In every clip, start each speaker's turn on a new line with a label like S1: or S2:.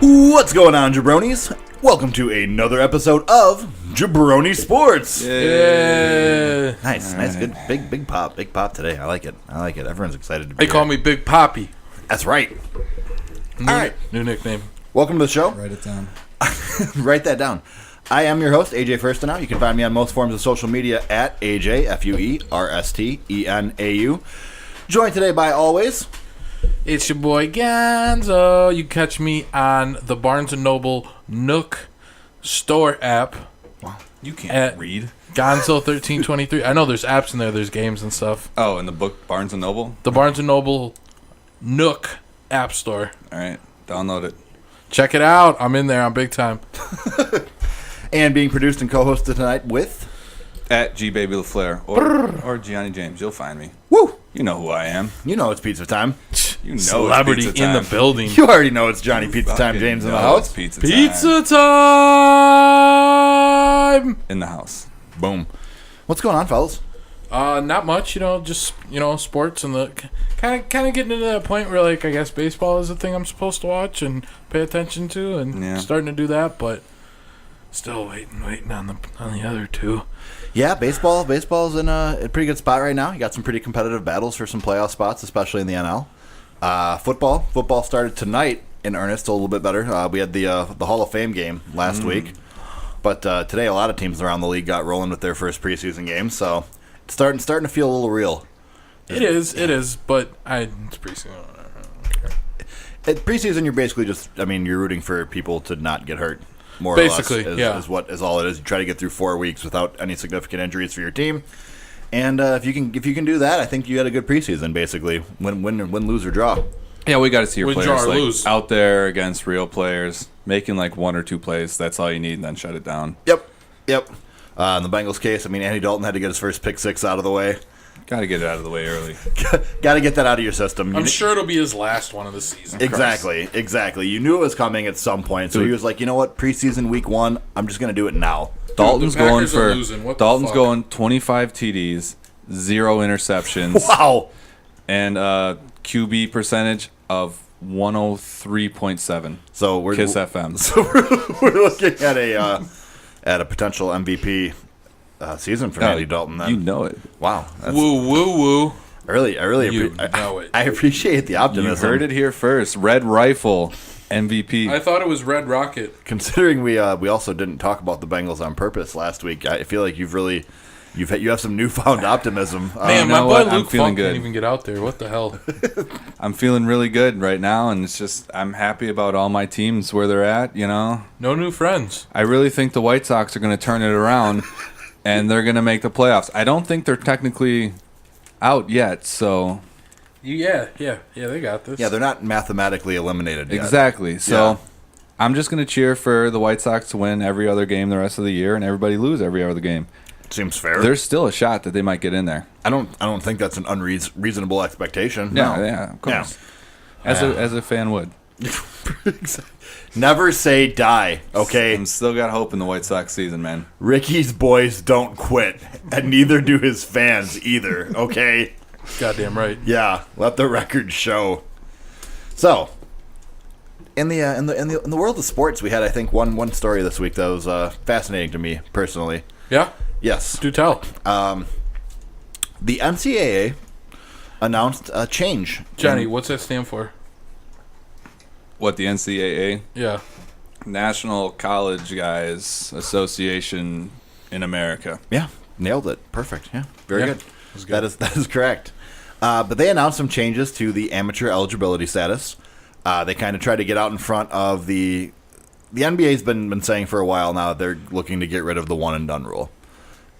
S1: What's going on, Jabronis? Welcome to another episode of Jabroni Sports.
S2: Yeah.
S1: Nice, good, big pop today. I like it. Everyone's excited to be
S2: They
S1: here.
S2: call me Big Poppy.
S1: That's right. All right.
S2: New nickname.
S1: Welcome to the show.
S3: Write it down.
S1: Write that down. I am your host, AJ Firstenau. You can find me on most forms of social media at AJ, FUERSTENAU. Joined today by always...
S2: It's your boy Gonzo. You catch me on the Barnes & Noble Nook store app.
S3: Wow. You can't read.
S2: Gonzo1323. I know there's apps in there. There's games and stuff.
S3: Oh, in the book Barnes & Noble?
S2: The Barnes & Noble Nook app store.
S3: All right. Download it.
S2: Check it out. I'm in there. I'm big time.
S1: And being produced and co-hosted tonight with...
S3: At GBabyLaFleur or Gianni James. You'll find me.
S1: Woo!
S3: You know who I am.
S1: You know it's pizza time.
S3: You know
S2: Celebrity
S3: it's pizza
S2: in
S3: time.
S2: the building.
S1: You already know it's Johnny Pizza Time James in the house.
S3: It's pizza
S2: Pizza time.
S3: in the house.
S1: Boom. What's going on, fellas?
S2: Not much, just sports and the kind of getting into that point where, like, I guess baseball is the thing I'm supposed to watch and pay attention to, and starting to do that, but still waiting on the other two.
S1: Yeah, baseball's in a pretty good spot right now. You got some pretty competitive battles for some playoff spots, especially in the NL. Football started tonight in earnest, a little bit better. We had the Hall of Fame game last week, but today a lot of teams around the league got rolling with their first preseason games, so it's starting to feel a little real.
S2: It is, but it's preseason.
S1: At preseason, you're basically you're rooting for people to not get hurt. More
S2: basically,
S1: or less is all it is. You try to get through 4 weeks without any significant injuries for your team, and if you can do that, I think you had a good preseason. Basically, win, lose or draw.
S3: Yeah, we got to see your
S2: Win,
S3: players
S2: draw, or lose.
S3: out there against real players, making like 1 or 2 plays. That's all you need, and then shut it down.
S1: Yep. In the Bengals case, Andy Dalton had to get his first pick six out of the way.
S3: Got to get it out of the way early.
S1: Got to get that out of your system.
S2: I'm sure it'll be his last one of the season.
S1: Exactly. You knew it was coming at some point, so he was like, you know what? Preseason week 1, I'm just going to do it now.
S3: Dalton's going for
S2: 25
S3: TDs, 0 interceptions.
S1: Wow.
S3: And QB percentage of 103.7.
S1: So we're
S3: Kiss FM.
S1: So we're looking at a potential MVP season for Andy Dalton. Then
S3: You know it.
S1: wow. That's
S2: Woo.
S1: I really
S2: know it.
S1: I appreciate the optimism.
S3: You heard it here first. Red Rifle MVP.
S2: I thought it was Red Rocket.
S1: Considering we also didn't talk about the Bengals on purpose last week, I feel like you have some newfound optimism.
S2: Man,
S3: you
S2: my
S3: know
S2: boy
S3: what? I'm
S2: Luke
S3: feeling
S2: Funk
S3: good.
S2: can't even get out there. What the hell?
S3: I'm feeling really good right now, and it's just I'm happy about all my teams where they're at.
S2: No new friends.
S3: I really think the White Sox are going to turn it around, and they're going to make the playoffs. I don't think they're technically out yet, so
S2: Yeah, they got this.
S1: Yeah, they're not mathematically eliminated yet.
S3: exactly. So
S1: Yeah.
S3: I'm just going to cheer for the White Sox to win every other game the rest of the year, and everybody lose every other game.
S1: Seems fair.
S3: There's still a shot that they might get in there.
S1: I don't think that's an unreasonable expectation.
S3: Yeah,
S1: No.
S3: yeah, of course.
S1: Yeah.
S3: As a fan would.
S1: Never say die, okay?
S3: I'm still got hope in the White Sox season, man.
S1: Ricky's boys don't quit, and neither do his fans either, okay?
S2: Goddamn right.
S1: Yeah, let the record show. So, in the world of sports, we had, I think, one story this week that was fascinating to me personally.
S2: Yeah?
S1: Yes.
S2: Do tell.
S1: The NCAA announced a change.
S2: Johnny, what's that stand for?
S3: What, the NCAA?
S2: Yeah.
S3: National College Guys Association in America.
S1: Yeah, nailed it. Perfect. Yeah, very good.
S2: That's good.
S1: That is correct. But they announced some changes to the amateur eligibility status. They kind of tried to get out in front of the NBA's been saying for a while now that they're looking to get rid of the one and done rule.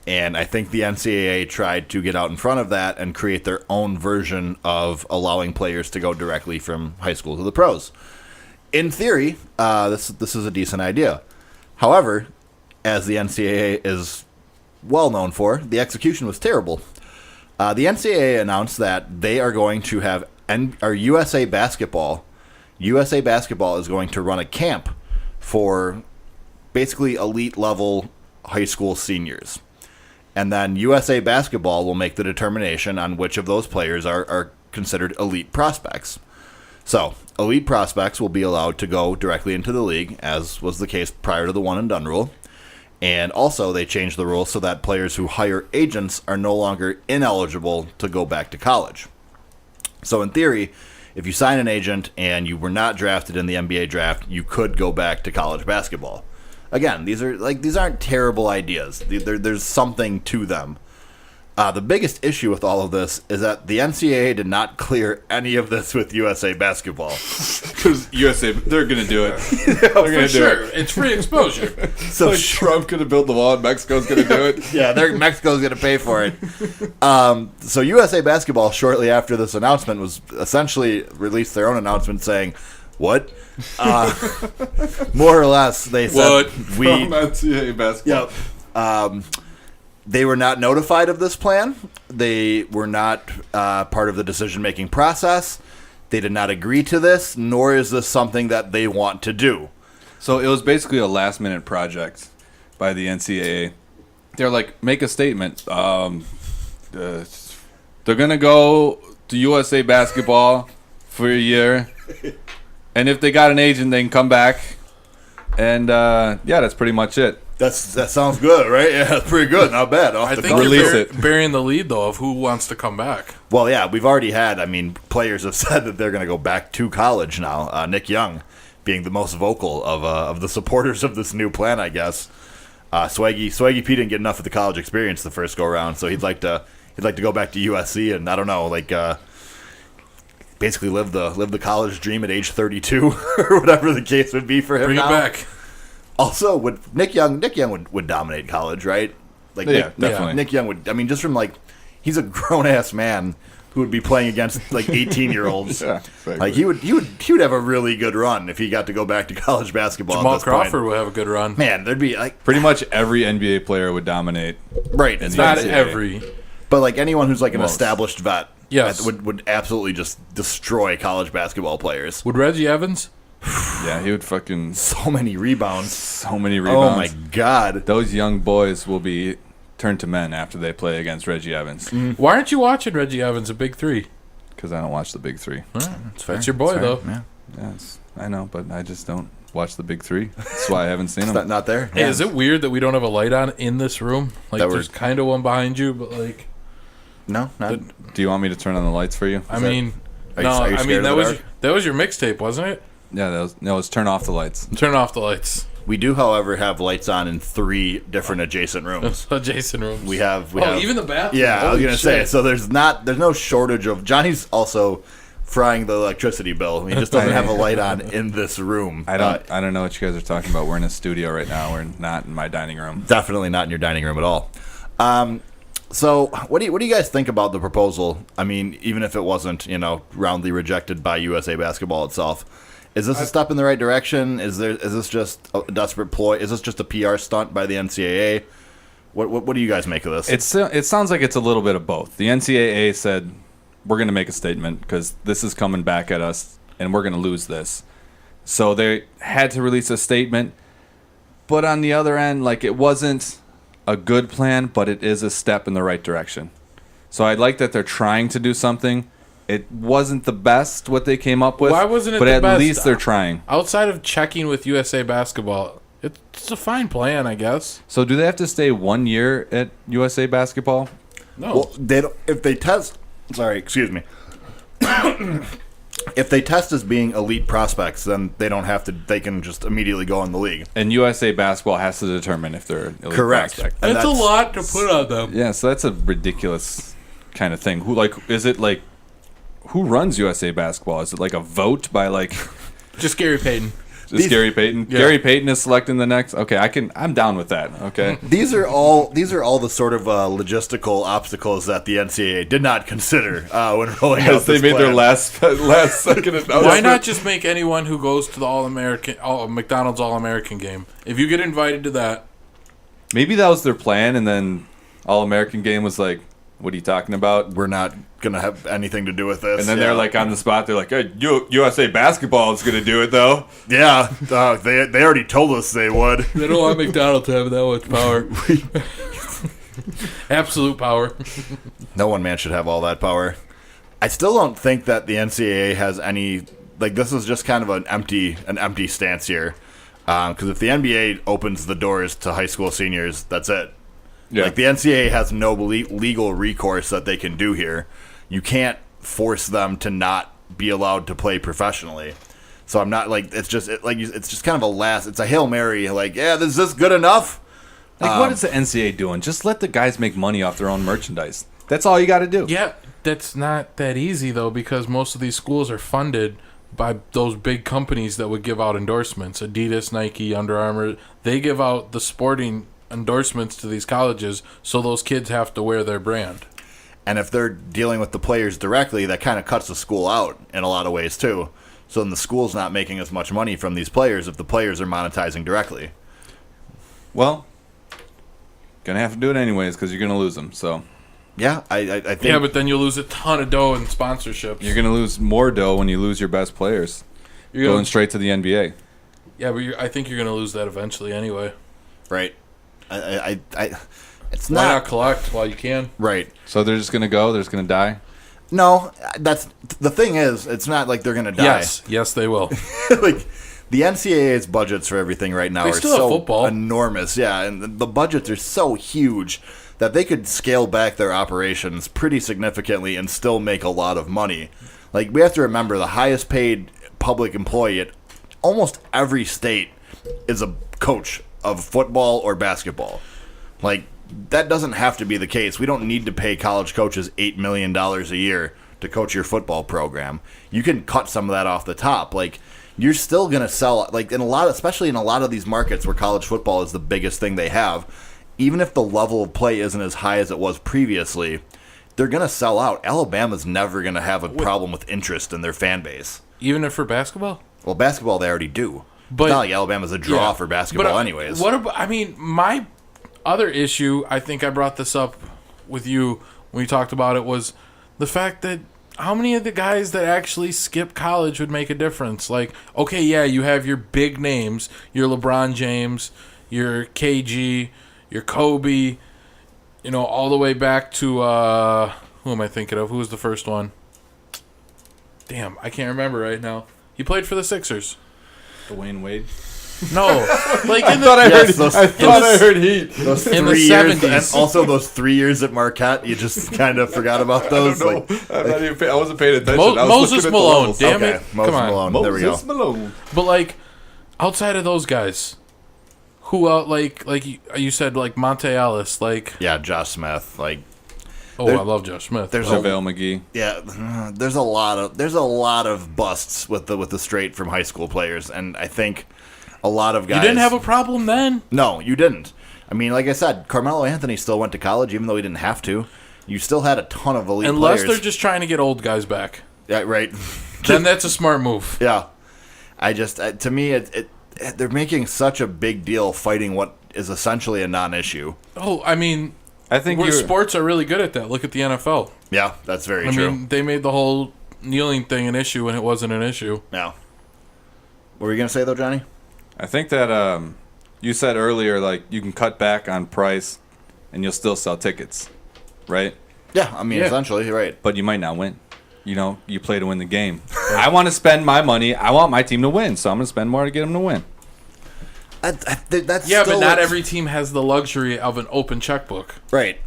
S1: And I think the NCAA tried to get out in front of that and create their own version of allowing players to go directly from high school to the pros. In theory, this is a decent idea. However, as the NCAA is well known for, the execution was terrible. The NCAA announced that they are going to have USA Basketball. USA Basketball is going to run a camp for basically elite level high school seniors. And then USA Basketball will make the determination on which of those players are considered elite prospects. So, elite prospects will be allowed to go directly into the league, as was the case prior to the one-and-done rule. And also, they changed the rule so that players who hire agents are no longer ineligible to go back to college. So, in theory, if you sign an agent and you were not drafted in the NBA draft, you could go back to college basketball. Again, these aren't terrible ideas. There's something to them. The biggest issue with all of this is that the NCAA did not clear any of this with USA Basketball.
S3: Because USA, they're going to do it.
S2: They're going to do it. It's free exposure.
S1: So
S3: like Trump going to build the wall and Mexico's going to do it.
S1: Yeah, Mexico's going to pay for it. So USA Basketball, shortly after this announcement, was essentially released their own announcement saying, what? More or less, they said
S3: From NCAA Basketball.
S1: Yep. They were not notified of this plan. They were not part of the decision-making process. They did not agree to this, nor is this something that they want to do.
S3: So it was basically a last-minute project by the NCAA. They're like, make a statement. They're going to go to USA Basketball for a year. And if they got an agent, they can come back. And, that's pretty much it.
S1: That sounds good, right? Yeah, that's pretty good. Not bad.
S2: I think you're burying the lead, though, of who wants to come back.
S1: Well, yeah, we've already had, players have said that they're going to go back to college now. Nick Young being the most vocal of the supporters of this new plan, I guess. Swaggy P didn't get enough of the college experience the first go-around, so he'd like to go back to USC and, I don't know, basically live the college dream at age 32 or whatever the case would be for him.
S2: Bring
S1: now.
S2: it back.
S1: Also, would Nick Young would dominate college, right?
S3: Definitely.
S1: Nick Young would. Just from he's a grown ass man who would be playing against 18-year-olds.
S3: Yeah, exactly.
S1: He would have a really good run if he got to go back to college basketball.
S2: Jamal
S1: at this
S2: Crawford
S1: point.
S2: would have a good run.
S1: Man, there'd be
S3: pretty much every NBA player would dominate.
S1: Right,
S2: it's not every,
S1: but anyone who's an
S3: Most.
S1: established vet,
S2: yes,
S1: would absolutely just destroy college basketball players.
S2: Would Reggie Evans?
S3: Yeah, he would fucking...
S1: So many rebounds.
S3: So many rebounds.
S1: Oh, my God.
S3: Those young boys will be turned to men after they play against Reggie Evans.
S2: Why aren't you watching Reggie Evans at Big Three?
S3: Because I don't watch the Big Three.
S1: That's fair.
S2: That's your boy, though.
S1: Yeah.
S3: Yes, I know, but I just don't watch the Big Three. That's why I haven't seen them.
S1: Not there.
S2: Hey, is it weird that we don't have a light on in this room? There's kind of one behind you, but
S1: No, not.
S3: Do you want me to turn on the lights for you?
S1: Are you scared of the dark?
S2: that was your mixtape, wasn't it?
S3: Yeah, let's turn off the lights.
S2: Turn off the lights.
S1: We do, however, have lights on in 3 different adjacent rooms.
S2: Adjacent rooms.
S1: We have
S2: even the bathroom.
S1: Yeah, I was
S2: Holy
S1: gonna say.
S2: shit.
S1: So there's no shortage of. Johnny's also frying the electricity bill. He just doesn't have a light on in this room.
S3: I don't know what you guys are talking about. We're in a studio right now. We're not in my dining room.
S1: Definitely not in your dining room at all. So what do you guys think about the proposal? Even if it wasn't roundly rejected by USA Basketball itself. Is this a step in the right direction? Is this just a desperate ploy? Is this just a PR stunt by the NCAA? What do you guys make of this?
S3: It sounds like it's a little bit of both. The NCAA said, we're going to make a statement because this is coming back at us and we're going to lose this. So they had to release a statement. But on the other end, it wasn't a good plan, but it is a step in the right direction. So I like that they're trying to do something. It wasn't the best what they came up with.
S2: Why wasn't it
S3: but
S2: the
S3: at
S2: best?
S3: least they're trying.
S2: Outside of checking with USA Basketball, it's a fine plan, I guess.
S3: So do they have to stay 1 year at USA Basketball?
S2: No.
S1: Well, they don't, if they test. Sorry, excuse me. If they test as being elite prospects, then they don't have to. They can just immediately go in the league.
S3: And USA Basketball has to determine if they're elite
S1: Correct.
S3: prospect.
S1: And
S2: that's a lot to put on them.
S3: Yeah, so that's a ridiculous kind of thing. Who runs USA Basketball? Is it a vote by
S2: Just Gary Payton.
S3: Gary Payton?
S2: Yeah.
S3: Gary Payton is selecting the next. Okay, I'm down with that. Okay.
S1: These are all the sort of logistical obstacles that the NCAA did not consider when rolling out
S3: They
S1: this
S3: made
S1: plan.
S3: their last second announcement.
S2: Why not just make anyone who goes to the McDonald's All-American game? If you get invited to that.
S3: Maybe that was their plan, and then All-American game was like, what are you talking about?
S1: We're not going to have anything to do with this.
S3: And then they're on the spot. They're like, hey, USA Basketball is going to do it, though.
S1: Yeah, they already told us they would.
S2: They don't want McDonald's to have that much power. Absolute power.
S1: No one man should have all that power. I still don't think that the NCAA has any like this is just kind of an empty stance here. Because if the NBA opens the doors to high school seniors, that's it.
S3: Yeah.
S1: Like the NCAA has no legal recourse that they can do here. You can't force them to not be allowed to play professionally. So I'm not like it's just kind of it's a Hail Mary. Like, yeah, is this good enough?
S3: Like, what is the NCAA doing? Just let the guys make money off their own merchandise. That's all you got to do.
S2: Yeah, that's not that easy though, because most of these schools are funded by those big companies that would give out endorsements. Adidas, Nike, Under Armour. They give out the sporting endorsements to these colleges, so those kids have to wear their brand.
S1: And if they're dealing with the players directly, that kind of cuts the school out in a lot of ways too. So then the school's not making as much money from these players if the players are monetizing directly.
S3: Well, gonna have to do it anyways because you're gonna lose them. So
S1: yeah, I think.
S2: Yeah, but then you'll lose a ton of dough in sponsorships.
S3: you're gonna lose more dough when you lose your best players. You're going straight to the NBA.
S2: Yeah, but I think you're gonna lose that eventually anyway.
S1: Right. It's
S2: Why
S1: not
S2: not collect while you can?
S1: right.
S3: So they're just gonna go. They're just gonna die.
S1: No, that's the thing is, it's not like they're gonna die.
S2: Yes, they will.
S1: Like the NCAA's budgets for everything right now
S2: They
S1: are
S2: still have
S1: so
S2: football.
S1: enormous. Yeah, and the budgets are so huge that they could scale back their operations pretty significantly and still make a lot of money. Like we have to remember, the highest paid public employee at almost every state is a coach of football or basketball. Like that doesn't have to be the case. We don't need to pay college coaches $8 million a year to coach your football program. You can cut some of that off the top. Like you're still going to sell, like especially in a lot of these markets where college football is the biggest thing they have, even if the level of play isn't as high as it was previously, they're going to sell out. Alabama's never going to have a problem with interest in their fan base.
S2: Even if for basketball?
S1: Well, basketball they already do.
S2: But
S1: it's not like Alabama's a draw for basketball anyways.
S2: What about, I mean, my other issue, I think I brought this up with you when we talked about it, was the fact that how many of the guys that actually skip college would make a difference? Like, okay, yeah, you have your big names, your LeBron James, your KG, your Kobe, all the way back to, who am I thinking of? Who was the first one? Damn, I can't remember right now. He played for the Sixers.
S3: Dwayne Wade.
S2: No, like in
S3: I heard Heat.
S1: Those
S2: in the
S1: 3 years,
S2: 70s.
S1: and also those 3 years at Marquette, you just kind of forgot about those.
S3: I wasn't paying attention. I was
S2: Moses
S3: looking at the
S2: Malone,
S3: levels.
S2: damn
S1: Okay,
S2: it!
S1: Moses
S2: Come on,
S1: Malone. There we go.
S3: Moses Malone.
S2: But like, outside of those guys, who like you said, like Monte Ellis, like
S1: Yeah, Josh Smith. Like,
S2: I love Josh Smith.
S1: there's
S3: JaVale McGee.
S1: yeah, there's a lot of busts with the straight from high school players, and I think a lot of guys.
S2: You didn't have a problem then.
S1: No, you didn't. I mean, like I said, Carmelo Anthony still went to college, even though he didn't have to. You still had a ton of elite
S2: Unless
S1: players.
S2: they're just trying to get old guys back.
S1: Yeah, right.
S2: Then that's a smart move.
S1: Yeah, I just to me they're making such a big deal fighting what is essentially a non-issue.
S2: Oh, I mean,
S3: I think
S2: sports are really good at that. Look at the NFL.
S1: Yeah, that's very
S2: I
S1: true.
S2: mean, they made the whole kneeling thing an issue when it wasn't an issue.
S1: Yeah. What were you gonna say though, Johnny?
S3: I think that you said earlier, like, you can cut back on price and you'll still sell tickets, right?
S1: Yeah, I mean, essentially, you're right.
S3: But you might not win. You play to win the game. I want to spend my money. I want my team to win, so I'm going to spend more to get them to win.
S1: That's
S2: Yeah,
S1: still
S2: but not every team has the luxury of an open checkbook.
S1: Right.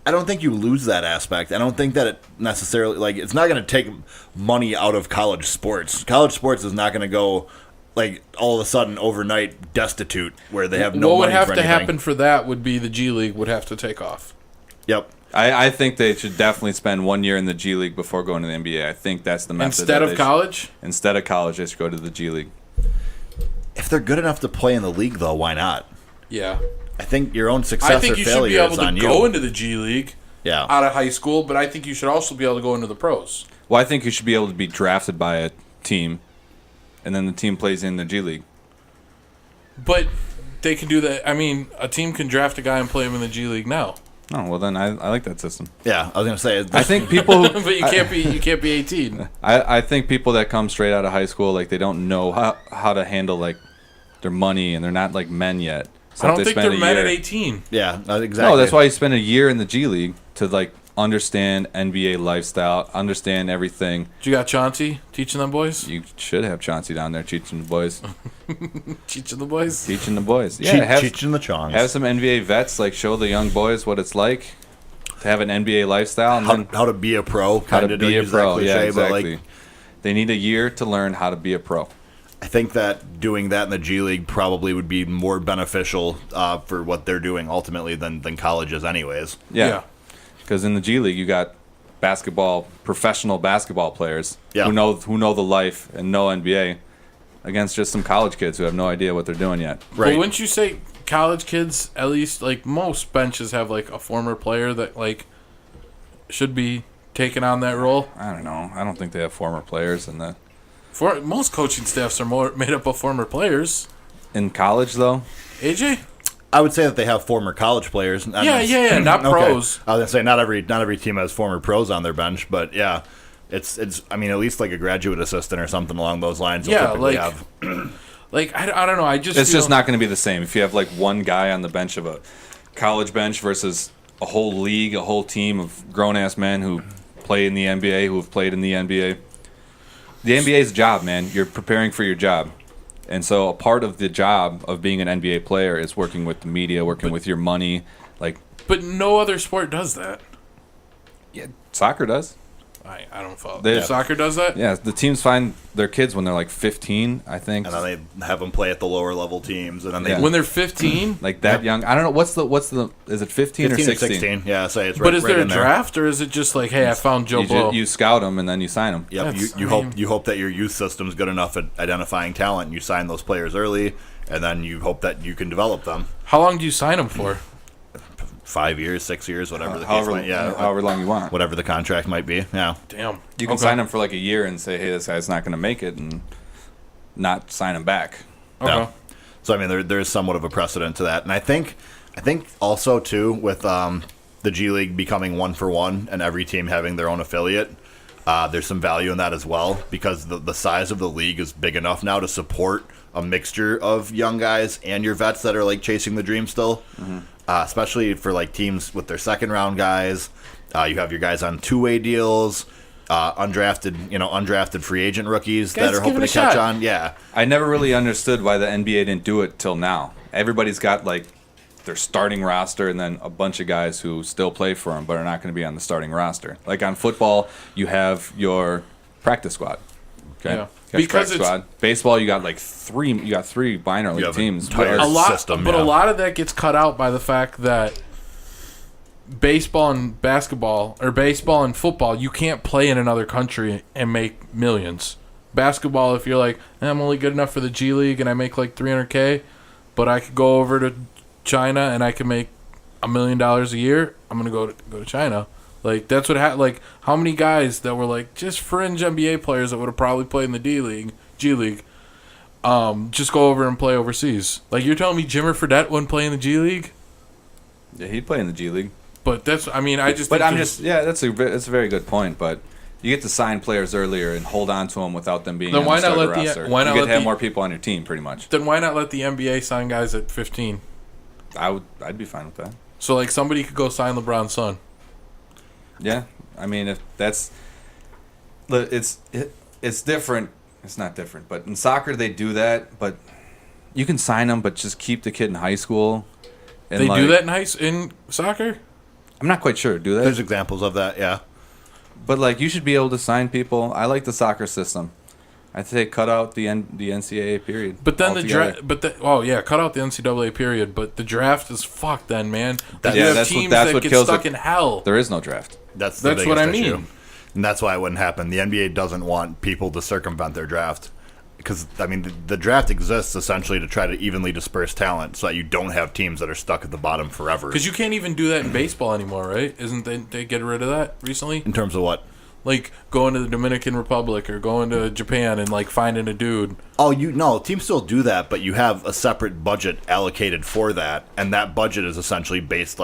S1: I don't think you lose that aspect. I don't think that it necessarily, like, it's not going to take money out of college sports. College sports is not going to go, like, all of a sudden overnight destitute where they have no money for anything.
S2: What would have to happen for that would be the G League would have to take off.
S1: Yep.
S3: I think they should definitely spend 1 year in the G League before going to the NBA. I think that's the method.
S2: Instead of college?
S3: Instead of college, they should go to the G League.
S1: If they're good enough to play in the league, though, why not?
S2: Yeah.
S1: I think your own success
S2: I think
S1: or
S2: you should
S1: failure
S2: be able
S1: is on
S2: to
S1: you.
S2: go into the G League
S1: Yeah.
S2: out of high school, but I think you should also be able to go into the pros.
S3: Well, I think you should be able to be drafted by a team, and then the team plays in the G League.
S2: But they can do that. I mean, a team can draft a guy and play him in the G League now.
S3: Oh, well, then I like that system.
S1: Yeah, I was going to say.
S3: I think people who,
S2: But you can't be 18.
S3: I think people that come straight out of high school, like, they don't know how to handle, like, their money, and they're not, like, men yet. So
S2: I don't
S3: if they
S2: think
S3: spend
S2: they're
S3: a
S2: men
S3: year-
S2: at 18.
S1: Yeah, exactly.
S3: No, that's why you spend a year in the G League to, like, understand NBA lifestyle, understand everything.
S2: You got Chauncey teaching them boys?
S3: You should have Chauncey down there teaching the boys.
S2: Teaching the boys?
S3: Teaching the boys. Yeah,
S1: teaching the chongs.
S3: Have some NBA vets show the young boys what it's like to have an NBA lifestyle. And
S1: how to be a pro.
S3: How to be a pro.
S1: Cliche,
S3: yeah, exactly.
S1: But
S3: they need a year to learn how to be a pro.
S1: I think that doing that in the G League probably would be more beneficial for what they're doing ultimately than colleges anyways.
S3: Yeah. Because in the G League, you got professional basketball players who know the life and know NBA against just some college kids who have no idea what they're doing yet.
S2: Right. But wouldn't you say college kids, at least, most benches have, a former player that, should be taking on that role?
S3: I don't know. I don't think they have former players in the...
S2: Most coaching staffs are made up of former players.
S3: In college, though?
S2: AJ?
S1: I would say that they have former college players.
S2: Not pros.
S1: Okay. I was gonna say not every team has former pros on their bench, but yeah, it's. I mean, at least a graduate assistant or something along those lines.
S2: Yeah, I don't know.
S3: It's just not going to be the same if you have one guy on the bench of a college bench versus a whole league, a whole team of grown ass men who play in the NBA, who have played in the NBA. The NBA is a job, man. You're preparing for your job. And so a part of the job of being an NBA player is working with the media, working with your money.
S2: But no other sport does that.
S3: Yeah, soccer does.
S2: I don't follow. Soccer does that?
S3: Yeah, the teams find their kids when they're 15, I think.
S1: And then they have them play at the lower level teams. And then
S2: when they're 15?
S3: Young. I don't know. What's the is it 15 or 16?
S1: Or 16. Yeah, say it's right.
S2: But is
S1: right
S2: there a
S1: in
S2: draft or is it just hey, I found Joe Blow?
S3: You scout them and then you sign them.
S1: Yep. You hope that your youth system's good enough at identifying talent and you sign those players early and then you hope that you can develop them.
S2: How long do you sign them for?
S1: 5 years, 6 years, whatever the case might be. Yeah,
S3: however long you want.
S1: Whatever the contract might be. Yeah.
S2: Damn.
S3: You can sign him for a year and say, hey, this guy's not going to make it, and not sign him back.
S2: Okay.
S1: No. So I mean, there is somewhat of a precedent to that, and I think also too with the G League becoming 1-for-1 and every team having their own affiliate, there's some value in that as well because the size of the league is big enough now to support a mixture of young guys and your vets that are chasing the dream still. Mm-hmm. Especially for teams with their second round guys. You have your guys on two-way deals, undrafted free agent rookies that are hoping to catch on. Yeah.
S3: I never really understood why the NBA didn't do it till now. Everybody's got their starting roster and then a bunch of guys who still play for them but are not going to be on the starting roster. On football, you have your practice squad. Okay. Yeah. Because squad. Baseball, you got three minor league teams.
S2: A lot of that gets cut out by the fact that baseball and basketball, or baseball and football, you can't play in another country and make millions. Basketball, if you're I'm only good enough for the G League and I make $300K, but I could go over to China and I can make $1 million a year, I'm gonna go to China. That's what happened. How many guys that were just fringe NBA players that would have probably played in the G League, just go over and play overseas. You're telling me Jimmer Fredette wouldn't play in the G League?
S3: Yeah, he'd play in the G League.
S2: But that's
S3: a very good point. But you get to sign players earlier and hold on to them without them being on the starter roster. You get to have more people on your team, pretty much.
S2: Then why not let the NBA sign guys at 15?
S3: I'd be fine with that.
S2: So somebody could go sign LeBron's son.
S3: Yeah, I mean, if that's it's different. It's not different, but in soccer they do that. But you can sign them, but just keep the kid in high school.
S2: And they do that in soccer.
S3: I'm not quite sure. Do they?
S1: There's examples of that, yeah.
S3: But you should be able to sign people. I like the soccer system. I'd say cut out the NCAA period.
S2: But then cut out the NCAA period. But the draft is fucked. Then, man,
S3: that's
S2: teams
S3: what
S2: that get stuck in hell.
S3: There is no draft.
S1: That's
S2: what I mean.
S1: Issue. And that's why it wouldn't happen. The NBA doesn't want people to circumvent their draft. Because, the draft exists essentially to try to evenly disperse talent so that you don't have teams that are stuck at the bottom forever.
S2: Because you can't even do that in baseball anymore, right? Isn't they get rid of that recently?
S1: In terms of what?
S2: Going to the Dominican Republic or going to Japan and, finding a dude.
S1: Oh, teams still do that, but you have a separate budget allocated for that. And that budget is essentially based,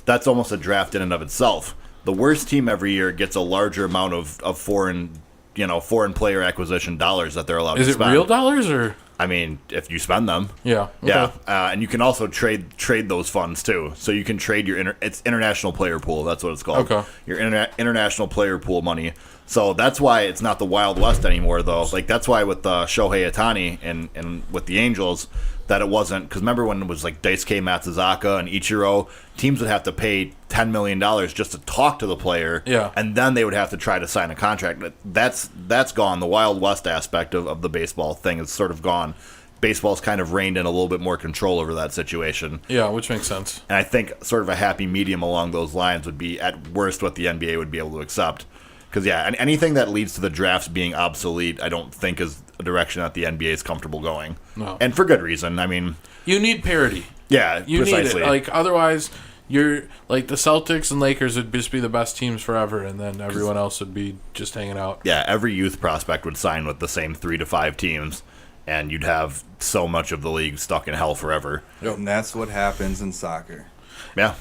S1: that's almost a draft in and of itself. The worst team every year gets a larger amount of foreign player acquisition dollars that they're allowed to spend.
S2: Is it real dollars or?
S1: I mean, if you spend them.
S2: Yeah. Okay.
S1: Yeah, and you can also trade those funds too. So you can trade your it's international player pool. That's what it's called.
S2: Okay.
S1: Your international player pool money. So that's why it's not the Wild West anymore, though. Like that's why with Shohei Ohtani and with the Angels, that it wasn't, because remember when it was like Daisuke Matsuzaka and Ichiro, teams would have to pay $10 million just to talk to the player, and then they would have to try to sign a contract. That's gone. The Wild West aspect of the baseball thing is sort of gone. Baseball's kind of reined in a little bit more control over that situation.
S2: Yeah, which makes sense.
S1: And I think sort of a happy medium along those lines would be, at worst, what the NBA would be able to accept. Because, yeah, anything that leads to the drafts being obsolete, I don't think is a direction that the NBA is comfortable going.
S2: No.
S1: And for good reason. I mean...
S2: You need parity.
S1: Yeah,
S2: you
S1: precisely.
S2: need it. Like, otherwise, you're... Like, the Celtics and Lakers would just be the best teams forever, and then everyone else would be just hanging out.
S1: Yeah, every youth prospect would sign with the same 3 to 5 teams, and you'd have so much of the league stuck in hell forever.
S3: Yep. And that's what happens in soccer.
S1: Yeah.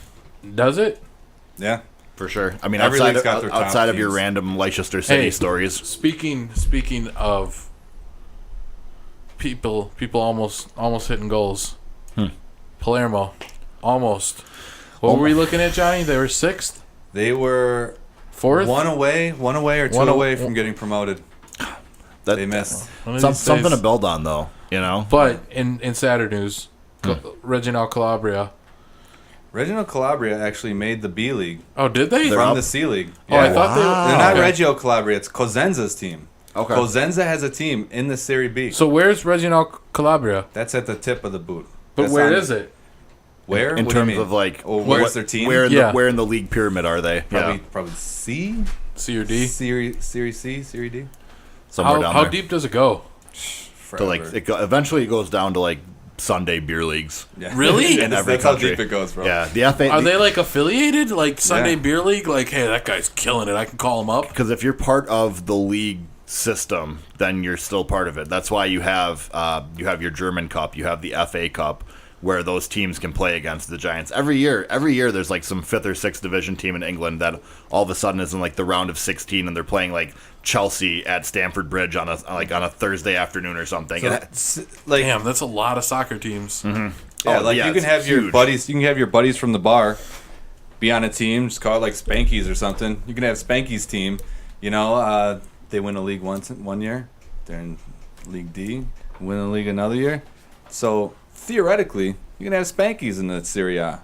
S2: Does it?
S3: Yeah.
S1: For sure. I mean,
S3: Every league's got their top
S1: outside of your
S3: teams.
S1: random Leicester City stories.
S2: Speaking of people almost hitting goals. Palermo, almost. What were we looking at, Johnny? They were 6th?
S3: They were
S2: 4th?
S3: one away or two away from getting promoted. They missed.
S1: Something to build on, though. You know.
S2: But in sadder news, Reginald Calabria.
S3: Reginald Calabria actually made the B League.
S2: Oh, did they?
S3: From the C League.
S2: Oh, I thought they were.
S3: They're not
S2: okay.
S3: Reggio Calabria. It's Cosenza's team.
S1: Okay.
S3: Cosenza has a team in the Serie B.
S2: So where's Reginald Calabria?
S3: That's at the tip of the boot.
S2: But
S3: That's
S2: where is it?
S3: Where?
S1: In
S3: What do you
S1: terms
S3: mean?
S1: of like,
S3: where's their team?
S1: Where in the league pyramid are they?
S3: Probably C?
S2: C or D?
S3: Serie C, Serie D?
S1: Somewhere down
S2: How
S1: there.
S2: deep does it go?
S1: To like, eventually it goes down to like Sunday beer leagues.
S3: Yeah.
S2: Really?
S1: In every
S3: That's
S1: country.
S3: how deep it goes, bro.
S1: Yeah, the FA.
S2: Are they like affiliated? Like Sunday
S3: Yeah.
S2: Beer League? Like, hey, that guy's killing it. I can call him up.
S1: Because if you're part of the league system, then you're still part of it. That's why you have your German Cup, you have the FA Cup, where those teams can play against the Giants every year. Every year, there's like some 5th or 6th division team in England that all of a sudden is in like the round of 16, and they're playing like Chelsea at Stamford Bridge on a Thursday afternoon or something.
S2: Damn, that's a lot of soccer teams.
S1: Mm-hmm.
S3: Yeah, you can have your
S1: huge.
S3: buddies. You can have your buddies from the bar be on a team. Just call it like Spankies or something. You can have Spankies team. You know, they win a league one year. They're in League D. Win a league another year. So theoretically, you can have Spankies in the Serie A.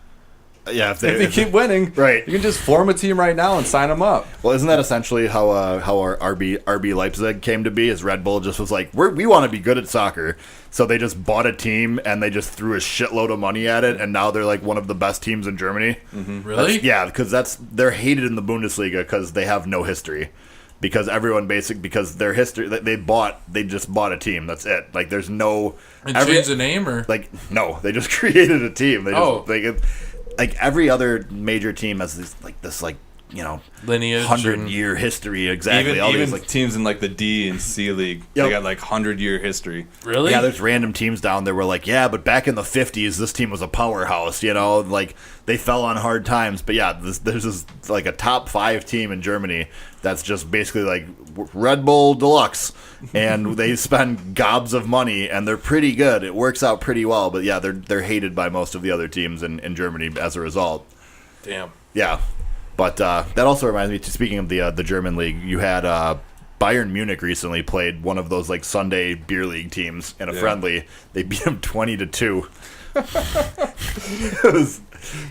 S1: Yeah, if
S3: They keep winning,
S1: right.
S3: You can just form a team right now and sign them up.
S1: Well, isn't that essentially how our RB Leipzig came to be? Is Red Bull just was like, we want to be good at soccer, so they just bought a team and they just threw a shitload of money at it, and now they're like one of the best teams in Germany.
S2: Mm-hmm. Really?
S1: Because they're hated in the Bundesliga because they have no history. Because because their history, they just bought a team. That's it. Like there's no.
S2: And changed the name or
S1: like no, they just created a team. They just like every other major team has this
S2: lineage,
S1: 100-year history. Exactly.
S3: Even like teams in like the D and C League, they got like 100-year history.
S2: Really?
S1: Yeah, there's random teams down there where like, yeah, but back in the 50s, this team was a powerhouse. You know, like they fell on hard times. But yeah, there's this like a top 5 team in Germany that's just basically like Red Bull Deluxe, and they spend gobs of money, and they're pretty good. It works out pretty well. But yeah, they're hated by most of the other teams in Germany as a result.
S2: Damn.
S1: Yeah. But that also reminds me, speaking of the German league, you had Bayern Munich recently played one of those like Sunday beer league teams in a friendly. They beat them 20-2.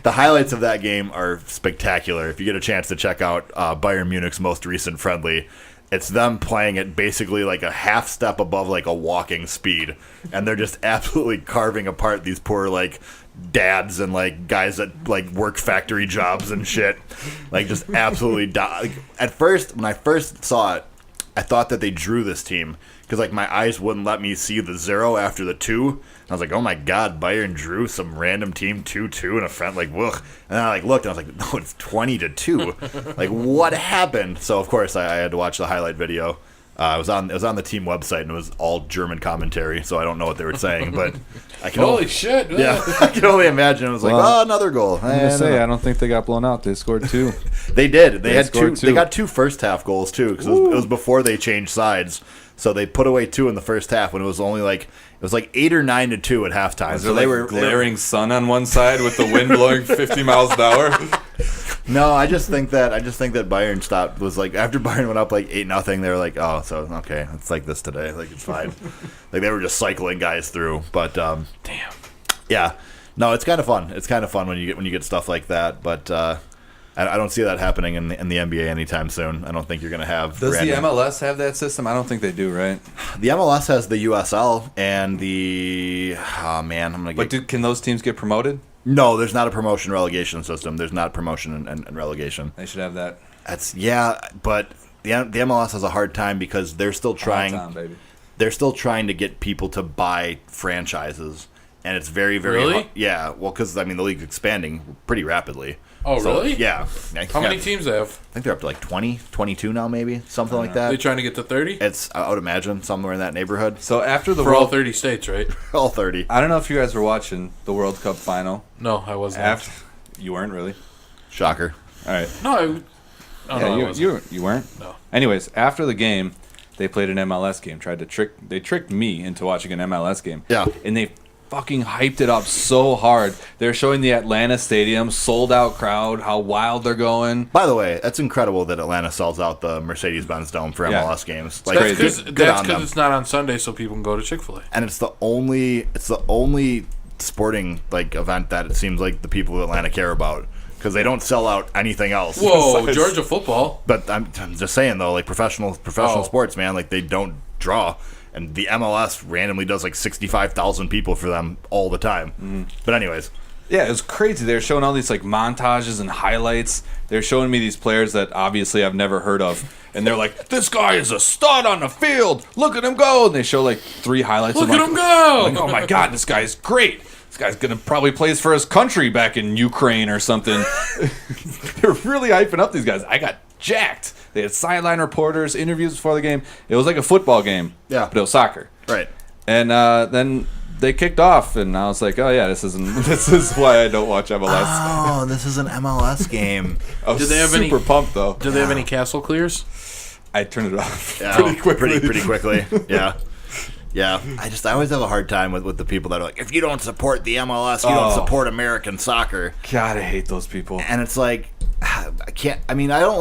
S1: The highlights of that game are spectacular. If you get a chance to check out Bayern Munich's most recent friendly, it's them playing it basically like a half step above like a walking speed, and they're just absolutely carving apart these poor like dads and like guys that like work factory jobs and shit. Like just absolutely like, at first, when I first saw it, I thought that they drew this team because like my eyes wouldn't let me see the 0 after the 2. And I was like, oh my god, Bayern drew some random team 2-2 in a front, like whoa. And I like looked and I was like, no, it's 20-2. Like what happened? So of course I had to watch the highlight video. It was on the team website, and it was all German commentary, so I don't know what they were saying, but I can
S2: Holy shit!
S1: Yeah, I can only imagine. It was like,
S3: Well,
S1: another goal.
S3: I'm gonna say, I don't think they got blown out. They scored 2.
S1: They did. They had 2.
S3: scored 2.
S1: They got 2 first half goals too, because it was before they changed sides. So they put away 2 in the first half when it was only like 8 or 9-2 at halftime.
S3: Was
S1: so
S3: there
S1: they
S3: like
S1: were
S3: glaring sun on one side with the wind blowing 50 miles an hour?
S1: No, I just think that Bayern stopped. Was like after Bayern went up like 8-0, they were like, oh, so okay, it's like this today. Like it's fine. Like they were just cycling guys through. But
S2: damn.
S1: Yeah, no, it's kind of fun. It's kind of fun when you get stuff like that. But I don't see that happening in the NBA anytime soon. I don't think you're going to have.
S3: Does the MLS have that system? I don't think they do, right?
S1: The MLS has the USL and the. Oh man, I'm gonna get.
S3: But can those teams get promoted?
S1: No, there's not a promotion relegation system. There's not promotion and relegation.
S3: They should have that.
S1: But the MLS has a hard time because they're still trying.
S3: Baby.
S1: They're still trying to get people to buy franchises, and it's very, very
S2: really?
S1: hard. Yeah, well, because I mean the league's expanding pretty rapidly.
S2: Oh,
S1: so,
S2: really?
S1: Yeah.
S2: How many teams they have?
S1: I think they're up to like 20, 22 now, maybe something like that.
S2: Are they trying to get to 30?
S1: I would imagine somewhere in that neighborhood.
S3: So after the
S2: for all 30 states, right?
S1: All 30.
S3: I don't know if you guys were watching the World Cup final.
S2: No, I wasn't.
S3: You weren't really.
S1: Shocker.
S3: All right.
S2: No,
S3: you weren't.
S2: No.
S3: Anyways, after the game, they played an MLS game. They tricked me into watching an MLS game.
S1: Yeah.
S3: And they fucking hyped it up so hard. They're showing the Atlanta Stadium, sold out crowd, how wild they're going.
S1: By the way, that's incredible that Atlanta sells out the Mercedes-Benz Dome for MLS games.
S2: Like, that's because it's not on Sunday, so people can go to Chick-fil-A.
S1: And it's the only sporting like event that it seems like the people of Atlanta care about. Because they don't sell out anything else.
S2: Whoa, Georgia football.
S1: But I'm just saying though, like professional sports, man, like they don't draw, and the MLS randomly does like 65,000 people for them all the time. Mm-hmm. But anyways,
S3: yeah, it was crazy. They're showing all these like montages and highlights. They're showing me these players that obviously I've never heard of, and they're like, "This guy is a stud on the field. Look at him go!" And they show like 3 highlights.
S2: Look at him go!
S3: I'm like, oh my god, this guy's great. This guy's gonna probably plays for his country back in Ukraine or something. They're really hyping up these guys. I got jacked. They had sideline reporters, interviews before the game. It was like a football game,
S1: yeah,
S3: but it was soccer,
S1: right?
S3: And then they kicked off, and I was like, oh yeah, this is why I don't watch MLS.
S1: Oh, this is an MLS game.
S3: I was super pumped though.
S2: Do they have any castle clears?
S3: I turned it off
S1: pretty quickly. Yeah. Yeah, I always have a hard time with the people that are like, if you don't support the MLS, you don't support American soccer.
S3: God, I hate those people.
S1: And it's like, I can't. I mean, I don't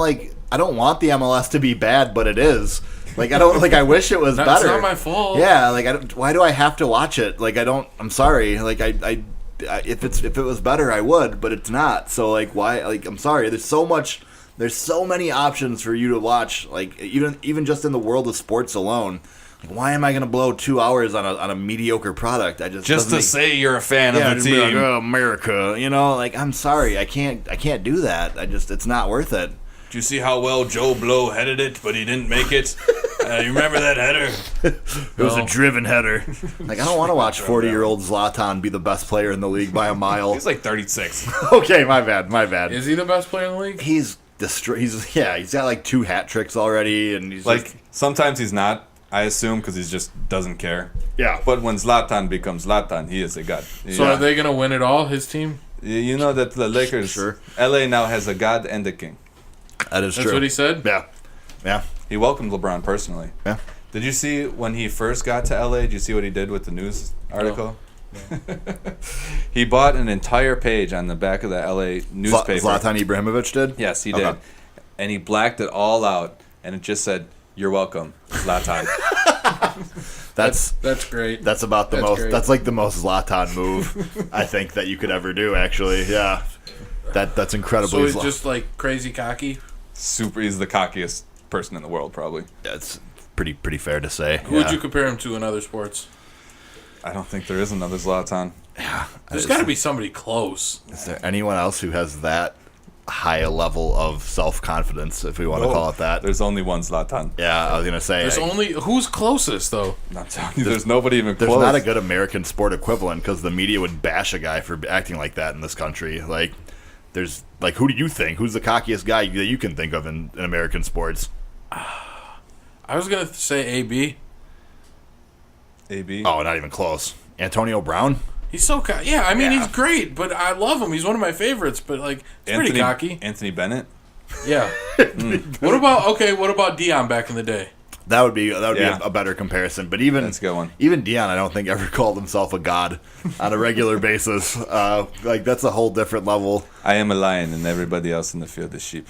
S1: want the MLS to be bad, but it is. Like I wish it was better.
S2: It's not my fault.
S1: Yeah, like why do I have to watch it? Like I'm sorry. Like if it was better, I would, but it's not. So like why? Like I'm sorry. There's so many options for you to watch. Like even just in the world of sports alone. Why am I going to blow 2 hours on a mediocre product?
S3: Just to say you're a fan of the team.
S1: Like, oh, America, like I'm sorry, I can't do that. It's not worth it.
S3: Do you see how well Joe Blow headed it, but he didn't make it? You remember that header?
S1: It was a driven header. Like I don't want to watch 40-year-old Zlatan be the best player in the league by a mile.
S3: He's like 36.
S1: Okay, my bad.
S2: Is he the best player in the league?
S1: He's got like 2 hat tricks already, and he's
S3: like sometimes he's not. I assume because he just doesn't care.
S1: Yeah.
S3: But when Zlatan becomes Zlatan, he is a god.
S2: So are they going to win it all, his team?
S3: You know that the Lakers,
S1: sure.
S3: LA now has a god and a king.
S1: That is true.
S2: That's what he said?
S1: Yeah.
S3: He welcomed LeBron personally.
S1: Yeah.
S3: Did you see when he first got to LA, did you see what he did with the news article? No. He bought an entire page on the back of the LA newspaper.
S1: Zlatan Ibrahimovic did?
S3: Yes, he did. And he blacked it all out, and it just said, "You're welcome, Zlatan."
S1: That's
S2: great.
S1: That's about the most. Great. That's like the most Zlatan move I think that you could ever do. Actually, yeah. That's incredibly.
S2: So he's just like crazy cocky.
S3: Super. He's the cockiest person in the world, probably.
S1: That's pretty fair to say.
S2: Who would you compare him to in other sports?
S3: I don't think there is another Zlatan.
S1: Yeah,
S2: there's got to be somebody close.
S1: Is there anyone else who has that high a level of self-confidence, if we want to call it that?
S3: There's only one Zlatan.
S1: Yeah, I was gonna say.
S2: Who's closest though?
S3: I'm telling you, there's nobody even close.
S1: There's not a good American sport equivalent because the media would bash a guy for acting like that in this country. Like, there's like, who do you think? Who's the cockiest guy that you can think of in American sports?
S2: I was gonna say AB.
S3: AB.
S1: Oh, not even close. Antonio Brown.
S2: He's so cocky. Yeah, I mean, he's great, but I love him. He's one of my favorites, but, like, he's pretty cocky.
S3: Anthony Bennett?
S2: Yeah. What about Dion back in the day?
S1: That would be a better comparison. But even
S3: That's a good one.
S1: Even Dion, I don't think ever called himself a god on a regular basis. Like that's a whole different level.
S3: I am a lion, and everybody else in the field is sheep.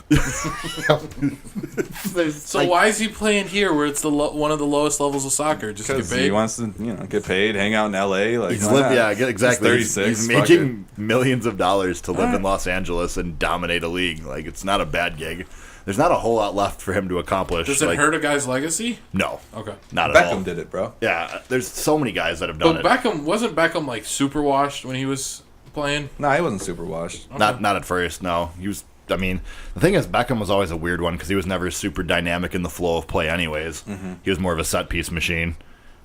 S2: So why is he playing here, where it's one of the lowest levels of soccer? Just to get paid.
S3: He wants to, get paid, hang out in L.A. Like
S1: Exactly.
S3: He's 36.
S1: He's making millions of dollars to live in Los Angeles and dominate a league. Like it's not a bad gig. There's not a whole lot left for him to accomplish.
S2: Does it hurt a guy's legacy?
S1: No.
S2: Okay.
S1: Not at all.
S3: Beckham did it, bro.
S1: Yeah, there's so many guys that have done
S2: But Beckham wasn't like super washed when he was playing.
S3: No, he wasn't super washed.
S1: Okay. Not at first. No, he was. I mean, the thing is, Beckham was always a weird one because he was never super dynamic in the flow of play. Anyways, He was more of a set piece machine.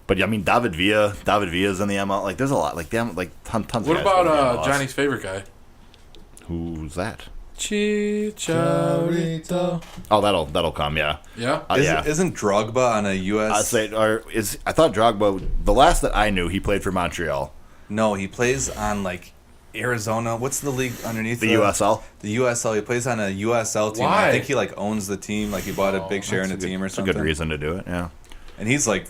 S1: But I mean, David Villa's in the ML. Like, there's a lot. Like, tons of guys.
S2: What about Johnny's favorite guy?
S1: Who's that?
S2: Chicharito.
S1: Oh, that'll come. Yeah.
S2: Yeah.
S3: Isn't Drogba on a U.S.?
S1: I thought Drogba. The last that I knew, he played for Montreal.
S3: No, he plays on like Arizona. What's the league underneath
S1: the USL?
S3: The USL. He plays on a USL team.
S2: Why?
S3: I think he like owns the team. Like he bought a big share in the team or something.
S1: That's a good reason to do it. Yeah.
S3: And he's like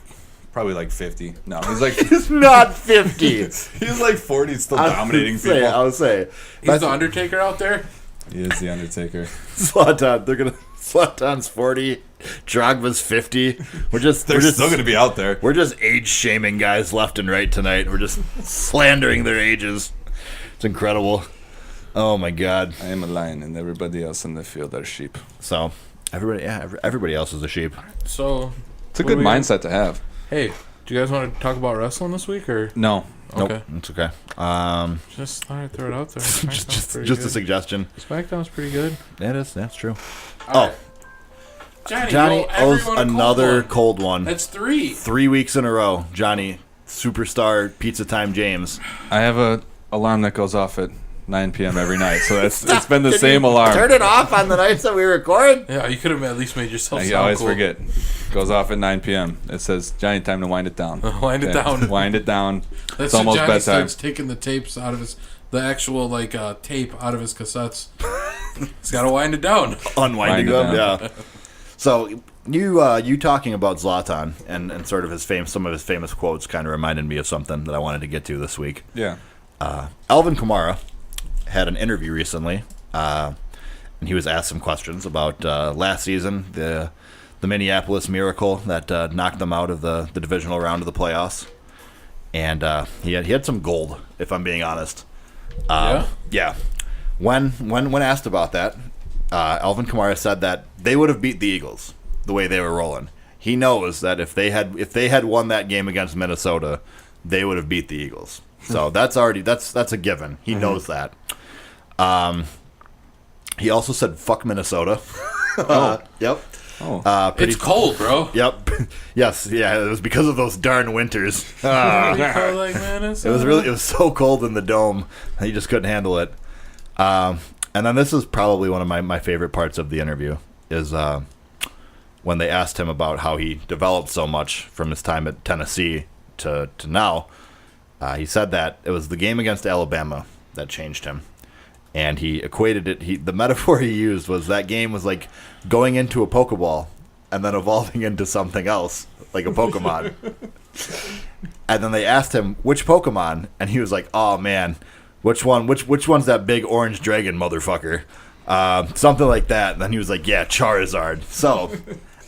S3: probably like 50. No, he's like
S1: he's not 50.
S3: He's like 40, still dominating people.
S1: I would say
S2: he's the Undertaker out there.
S3: He is the Undertaker.
S1: Zlatan's 40. Drogba's 50.
S3: They're still going to be out there.
S1: We're just age shaming guys left and right tonight. We're just slandering their ages. It's incredible. Oh my God.
S3: I am a lion, and everybody else in the field are sheep.
S1: So everybody else is a sheep.
S2: So
S3: it's a good mindset to have.
S2: Hey, do you guys want to talk about wrestling this week or
S3: no?
S1: Nope,
S2: okay,
S1: it's okay.
S2: Just thought I'd throw it out there.
S1: just a suggestion.
S2: SmackDown's pretty good.
S1: It is. That's true.
S2: Right.
S1: Johnny owes another cold one.
S2: That's 3.
S1: 3 weeks in a row. Johnny, superstar Pizza Time James.
S3: I have a alarm that goes off at 9 p.m. every night, so it's been the same alarm.
S1: Turn it off on the nights that we record.
S2: Yeah, you could have at least made yourself.
S3: I always forget. Goes off at 9 p.m. It says, Johnny, time to wind it down.
S2: Wind it down.
S3: Wind it down.
S2: It's
S3: almost
S2: Johnny
S3: bedtime.
S2: starts taking the tapes out of the actual tape out of his cassettes. He's got to wind it down.
S1: Unwinding them, yeah. So you talking about Zlatan and sort of some of his famous quotes kind of reminded me of something that I wanted to get to this week.
S3: Yeah.
S1: Alvin Kamara had an interview recently, and he was asked some questions about last season, the Minneapolis Miracle that knocked them out of the divisional round of the playoffs, and he had some gold, if I'm being honest. Yeah. When asked about that, Alvin Kamara said that they would have beat the Eagles the way they were rolling. He knows that if they had won that game against Minnesota, they would have beat the Eagles. So that's a given. He knows that. He also said fuck Minnesota. Yep.
S3: Oh.
S2: It's cold, bro.
S1: Yep. Yes. Yeah. It was because of those darn winters. It was so cold in the dome. He just couldn't handle it. And then this is probably one of my favorite parts of the interview is when they asked him about how he developed so much from his time at Tennessee to now. He said that it was the game against Alabama that changed him. And he equated it. The metaphor he used was that game was like going into a Pokeball and then evolving into something else, like a Pokemon. And then they asked him which Pokemon, and he was like, "Oh man, which one? Which one's that big orange dragon motherfucker?" Something like that. And then he was like, "Yeah, Charizard." So,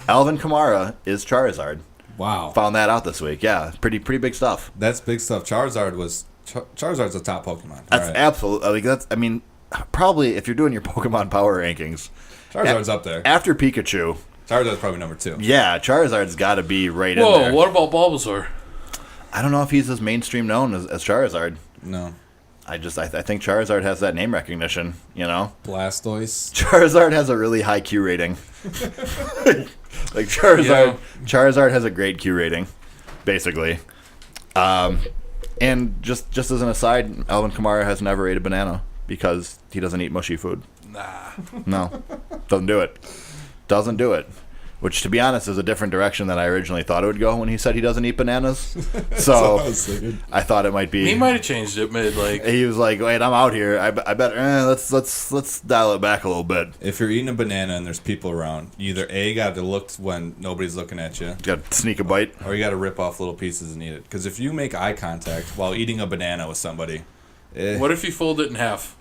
S1: Alvin Kamara is Charizard.
S4: Wow,
S1: found that out this week. Yeah, pretty big stuff.
S4: That's big stuff. Charizard's a top Pokemon.
S1: That's absolutely. Probably if you're doing your Pokemon power rankings,
S4: Charizard's up there.
S1: After Pikachu,
S4: Charizard's probably number 2.
S1: Yeah, Charizard's got to be right in there.
S2: Whoa, what about Bulbasaur?
S1: I don't know if he's as mainstream known as Charizard.
S4: No.
S1: I think Charizard has that name recognition,
S4: Blastoise.
S1: Charizard has a really high Q rating. Like Charizard has a great Q rating, basically. And just as an aside, Alvin Kamara has never ate a banana because he doesn't eat mushy food.
S2: Nah.
S1: No. Doesn't do it. which, to be honest, is a different direction than I originally thought it would go when he said he doesn't eat bananas.
S4: That's
S1: So
S4: what I was thinking.
S1: I thought it might be.
S2: He might have changed it mid like.
S1: He was like, "Wait, I'm out here. I better let's dial it back a little bit.
S4: If you're eating a banana and there's people around, you either A, got to look when nobody's looking at you,
S1: Got to sneak a bite."
S4: or you got to rip off little pieces and eat it. Because if you make eye contact while eating a banana with somebody,
S2: What if you fold it in half?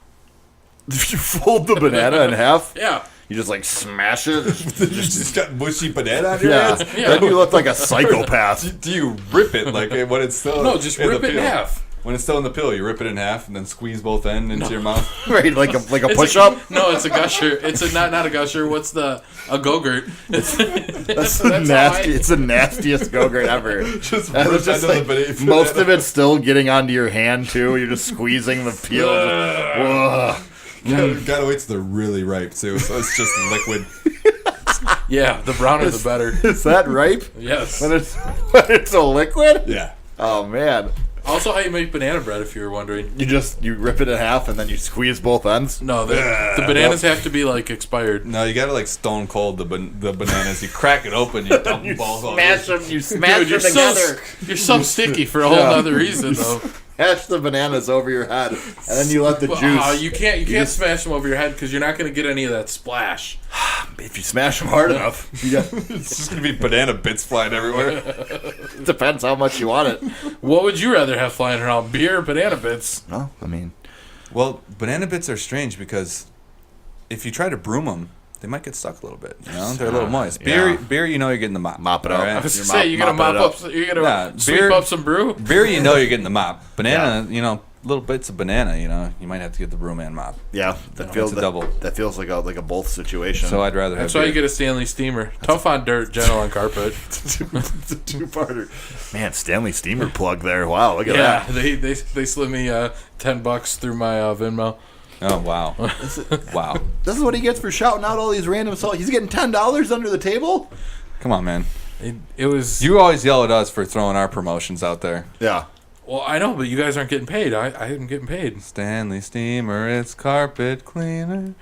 S1: If you fold the banana in half,
S2: Yeah.
S1: you just like smash it.
S4: you just got mushy banana on your
S1: Yeah,
S4: hands?
S1: then you look like a psychopath.
S4: Do you rip it like when it's still
S2: No, just
S4: in the
S2: rip it in
S4: peel?
S2: half.
S4: When it's still in the pill, you rip it in half and then squeeze both ends into your mouth.
S1: Right, like a
S2: It's
S1: push up.
S2: No, it's a gusher. It's a not a gusher. What's a go-gurt?
S1: That's
S2: That's
S1: the
S2: how
S1: nasty.
S2: I-
S1: It's the nastiest go-gurt ever.
S4: Just
S1: And
S4: rip
S1: it's just
S4: into
S1: like,
S4: the banana.
S1: most of it's still getting onto your hand too. You're just squeezing the peel. Whoa.
S4: Gotta wait till they're really ripe too, so it's just liquid.
S2: Yeah, the browner the better.
S1: Is that ripe?
S2: Yes.
S1: When it's a liquid?
S4: Yeah.
S1: Oh man.
S2: Also, how you make banana bread, if you were wondering.
S1: You rip it in half and then you squeeze both ends.
S2: No, the bananas have to be like expired.
S4: No, you gotta like stone cold the bananas. You crack it open, you dump them balls all
S1: Smash
S4: over.
S1: them. You smash
S2: Dude,
S1: them together.
S2: you're so sticky for a whole
S1: Yeah.
S2: other reason, though.
S1: Smash the bananas over your head, and then you let the juice.
S2: You can't smash them over your head because you're not going to get any of that splash.
S1: If you smash them hard enough,
S4: It's just gonna be banana bits flying everywhere.
S1: it depends how much you want it.
S2: What would you rather have flying around, beer or banana bits?
S1: No, I mean,
S4: Well, banana bits are strange because if you try to broom them, they might get stuck a little bit. You know, they're a little moist.
S1: Yeah.
S4: Beer, you know you're getting the mop.
S1: Mop it
S4: all
S1: out.
S2: I
S4: right?
S2: was
S1: You're
S2: going to say, you're going to
S1: mopping
S2: mop
S1: it
S2: up, you're going
S4: Nah,
S2: to sweep
S4: beer-
S2: up some brew?
S4: Beer, you know you're getting the mop. Banana, you know, little bits of banana, you know, you might have to get the broom and mop.
S1: yeah, that feels
S4: it's a double.
S1: That feels like a both situation.
S4: So I'd rather have
S2: That's why you
S4: beer.
S2: get a Stanley steamer. Tough on dirt, gentle on carpet.
S1: it's a two-parter. Man, Stanley Steamer plug there. Wow, look at
S2: Yeah,
S1: that.
S2: they slid me $10 through my Venmo.
S4: Oh, wow. Wow.
S1: This is what he gets for shouting out all these random songs. He's getting $10 under the table.
S4: Come on, man.
S2: It was.
S4: You always yell at us for throwing our promotions out there.
S1: Yeah.
S2: Well, I know, but you guys aren't getting paid. I am getting paid.
S4: Stanley Steamer, it's carpet cleaner.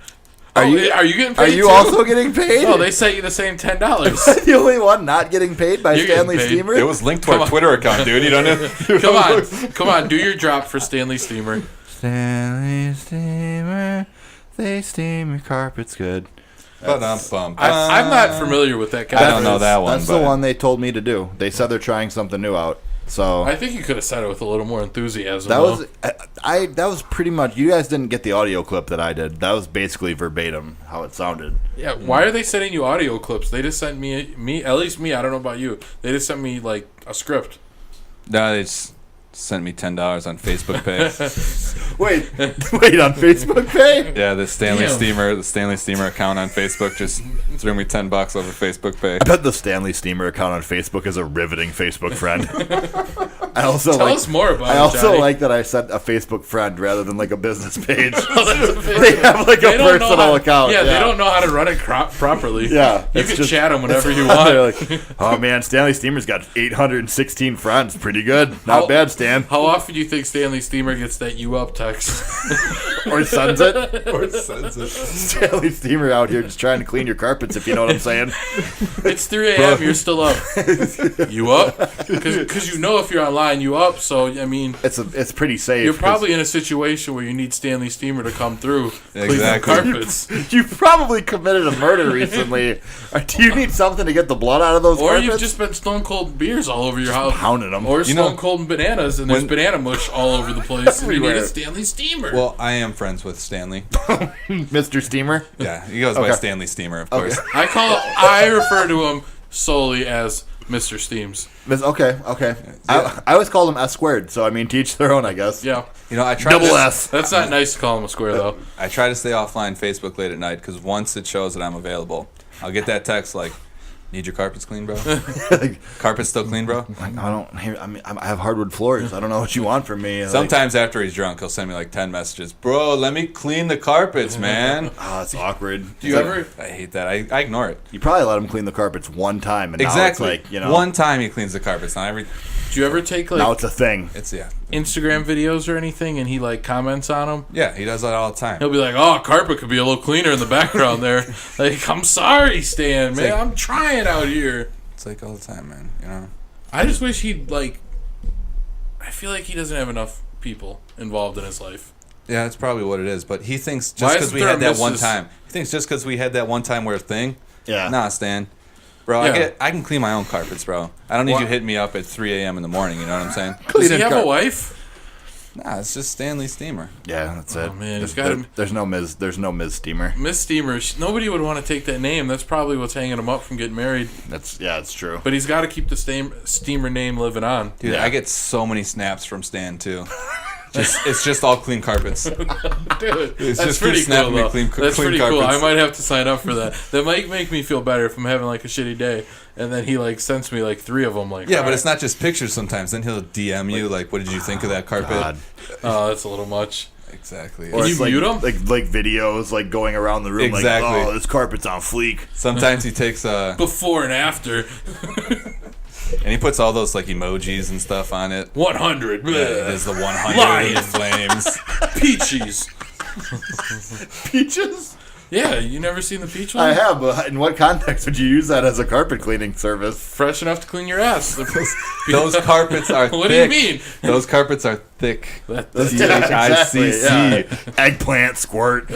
S2: Are you getting paid?
S1: Are you
S2: too?
S1: also getting paid?
S2: Oh, they sent you the same $10.
S1: the only one not getting paid by
S2: You're getting
S1: Stanley
S2: paid.
S1: Steamer?
S4: It was linked to our Twitter account, dude. You don't know?
S2: Come on, do your drop for Stanley Steamer.
S1: Stanley Steamer, they steam your carpets good.
S2: I'm not familiar with that guy.
S4: I don't know that one.
S1: That's
S4: but
S1: the one they told me to do. They said they're trying something new out. So
S2: I think you could have said it with a little more enthusiasm.
S1: that
S2: though.
S1: was that was pretty much. You guys didn't get the audio clip that I did. That was basically verbatim how it sounded.
S2: Yeah, why are they sending you audio clips? They just sent me at least me, I don't know about you. They just sent me like a script.
S4: No, they just sent me $10 on Facebook Pay.
S1: Wait, on Facebook Pay?
S4: Yeah, the Stanley
S2: Damn.
S4: Steamer account on Facebook just threw me $10 over Facebook Pay.
S1: I bet the Stanley Steamer account on Facebook is a riveting Facebook friend. I also
S2: Tell
S1: like.
S2: us more about
S1: I
S2: it,
S1: also
S2: Johnny.
S1: like that I sent a Facebook friend rather than like a business page.
S2: Oh,
S1: They have like a
S2: They don't know
S1: personal
S2: how-
S1: account.
S2: Yeah, they don't know how to run it properly.
S1: Yeah,
S2: You
S1: it's
S2: can
S1: just-
S2: chat them whenever you
S1: They're
S2: want.
S1: like, oh man, Stanley Steamer's got 816 friends. Pretty good. Not
S2: How-
S1: bad, Stan.
S2: How often do you think Stanley Steamer gets that "you up" text?
S1: Or sends it.
S4: Or sends it.
S1: Stanley Steamer out here just trying to clean your carpets, if you know what I'm saying.
S2: It's 3 a.m. You're still up. You up? Because you know if you're online, you up. So I mean,
S1: It's pretty safe.
S2: you're probably in a situation where you need Stanley Steamer to come through, clean the
S4: Exactly.
S2: carpets,
S1: You've probably committed a murder recently. Or do you need something to get the blood out of those
S2: or
S1: carpets?
S2: you've just been stone cold beers all over your house,
S1: pounding them.
S2: or
S4: You know,
S2: stone cold bananas, and there's
S4: when-
S2: banana mush all over the place, and you need
S1: Everywhere.
S2: a Stanley Steamer.
S4: Well, I am friends with Stanley.
S1: Mr. Steamer.
S4: Yeah, he goes by
S1: Okay.
S4: Stanley Steamer, of course.
S2: I refer to him solely as Mr. Steams.
S1: Okay. I always called him S squared, so I mean, teach their own, I guess.
S2: Yeah,
S4: You know, I try
S1: Double
S4: to,
S1: S.
S2: that's not nice to call him a square though.
S4: I try to stay offline Facebook late at night because once it shows that I'm available, I'll get that text like, "Need your carpets clean, bro? Carpets still clean, bro?"
S1: Like, I have hardwood floors. I don't know what you want from me. Like,
S4: Sometimes after he's drunk, he'll send me like 10 messages. Bro, let me clean the carpets, man.
S1: oh, it's awkward.
S2: Do you ever?
S4: I hate that. I ignore it.
S1: You probably let him clean the carpets one time, and
S4: Exactly.
S1: now it's like,
S4: One time he cleans the carpets. Not every.
S2: Do you ever take like?
S1: now it's a thing.
S4: It's yeah.
S2: Instagram videos or anything, and he like comments on them.
S4: Yeah, he does that all the time.
S2: He'll be like, "Oh, carpet could be a little cleaner in the background there." Like, I'm sorry, Stan, man. I'm trying out here.
S4: It's like all the time, man. You know.
S2: I just wish he'd like. I feel like he doesn't have enough people involved in his life.
S4: Yeah, that's probably what it is. But he thinks
S2: Why
S4: just because
S2: isn't
S4: we
S2: there
S4: had
S2: a
S4: that one
S2: Mrs.
S4: time. He thinks just because we had that one time we're a thing.
S1: Yeah.
S4: Nah, Stan. Bro,
S2: Yeah.
S4: I can clean my own carpets, bro. I don't need
S2: What?
S4: you hitting me up at 3 a.m. in the morning. You know what I'm saying?
S2: Does he have a wife?
S4: Nah, it's just Stanley Steamer.
S1: Yeah, that's it.
S2: Oh, man,
S1: There's,
S2: he's gotta-
S1: there's no Ms. Steamer.
S2: Miss Steamer. Nobody would want to take that name. That's probably what's hanging him up from getting married.
S1: It's true.
S2: But he's got to keep the Steamer name living on.
S4: Dude,
S1: Yeah.
S4: I get so many snaps from Stan too. It's just all clean carpets.
S2: Dude,
S4: It's
S2: that's
S4: just
S2: pretty
S4: snapping
S2: cool,
S4: me
S2: though.
S4: clean
S2: That's pretty cool.
S4: carpets.
S2: I might have to sign up for that. That might make me feel better if I'm having like a shitty day, and then he like sends me like 3 of them. Like,
S4: Yeah,
S2: all
S4: but
S2: right.
S4: it's not just pictures sometimes. Then he'll DM you, like, what did you think of that carpet?
S1: God.
S2: Oh, that's a little much.
S4: Exactly.
S2: Can you
S1: it's like,
S2: mute 'em?
S1: like videos like going around the room
S4: Exactly.
S1: like, oh, this carpet's on fleek.
S4: Sometimes he takes,
S2: Before and after.
S4: and he puts all those, like, emojis and stuff on it.
S2: 100.
S4: Yeah, there's the 100
S2: Lion.
S4: and the flames.
S2: Peaches.
S1: Peaches?
S2: Yeah, you never seen the peach one?
S1: I have, but in what context would you use that as a carpet cleaning service?
S2: Fresh enough to clean your ass.
S4: Those carpets are
S2: What
S4: thick.
S2: do you mean?
S4: Those carpets are thick.
S1: Exactly,
S4: CHICC.
S1: yeah. Eggplant squirt.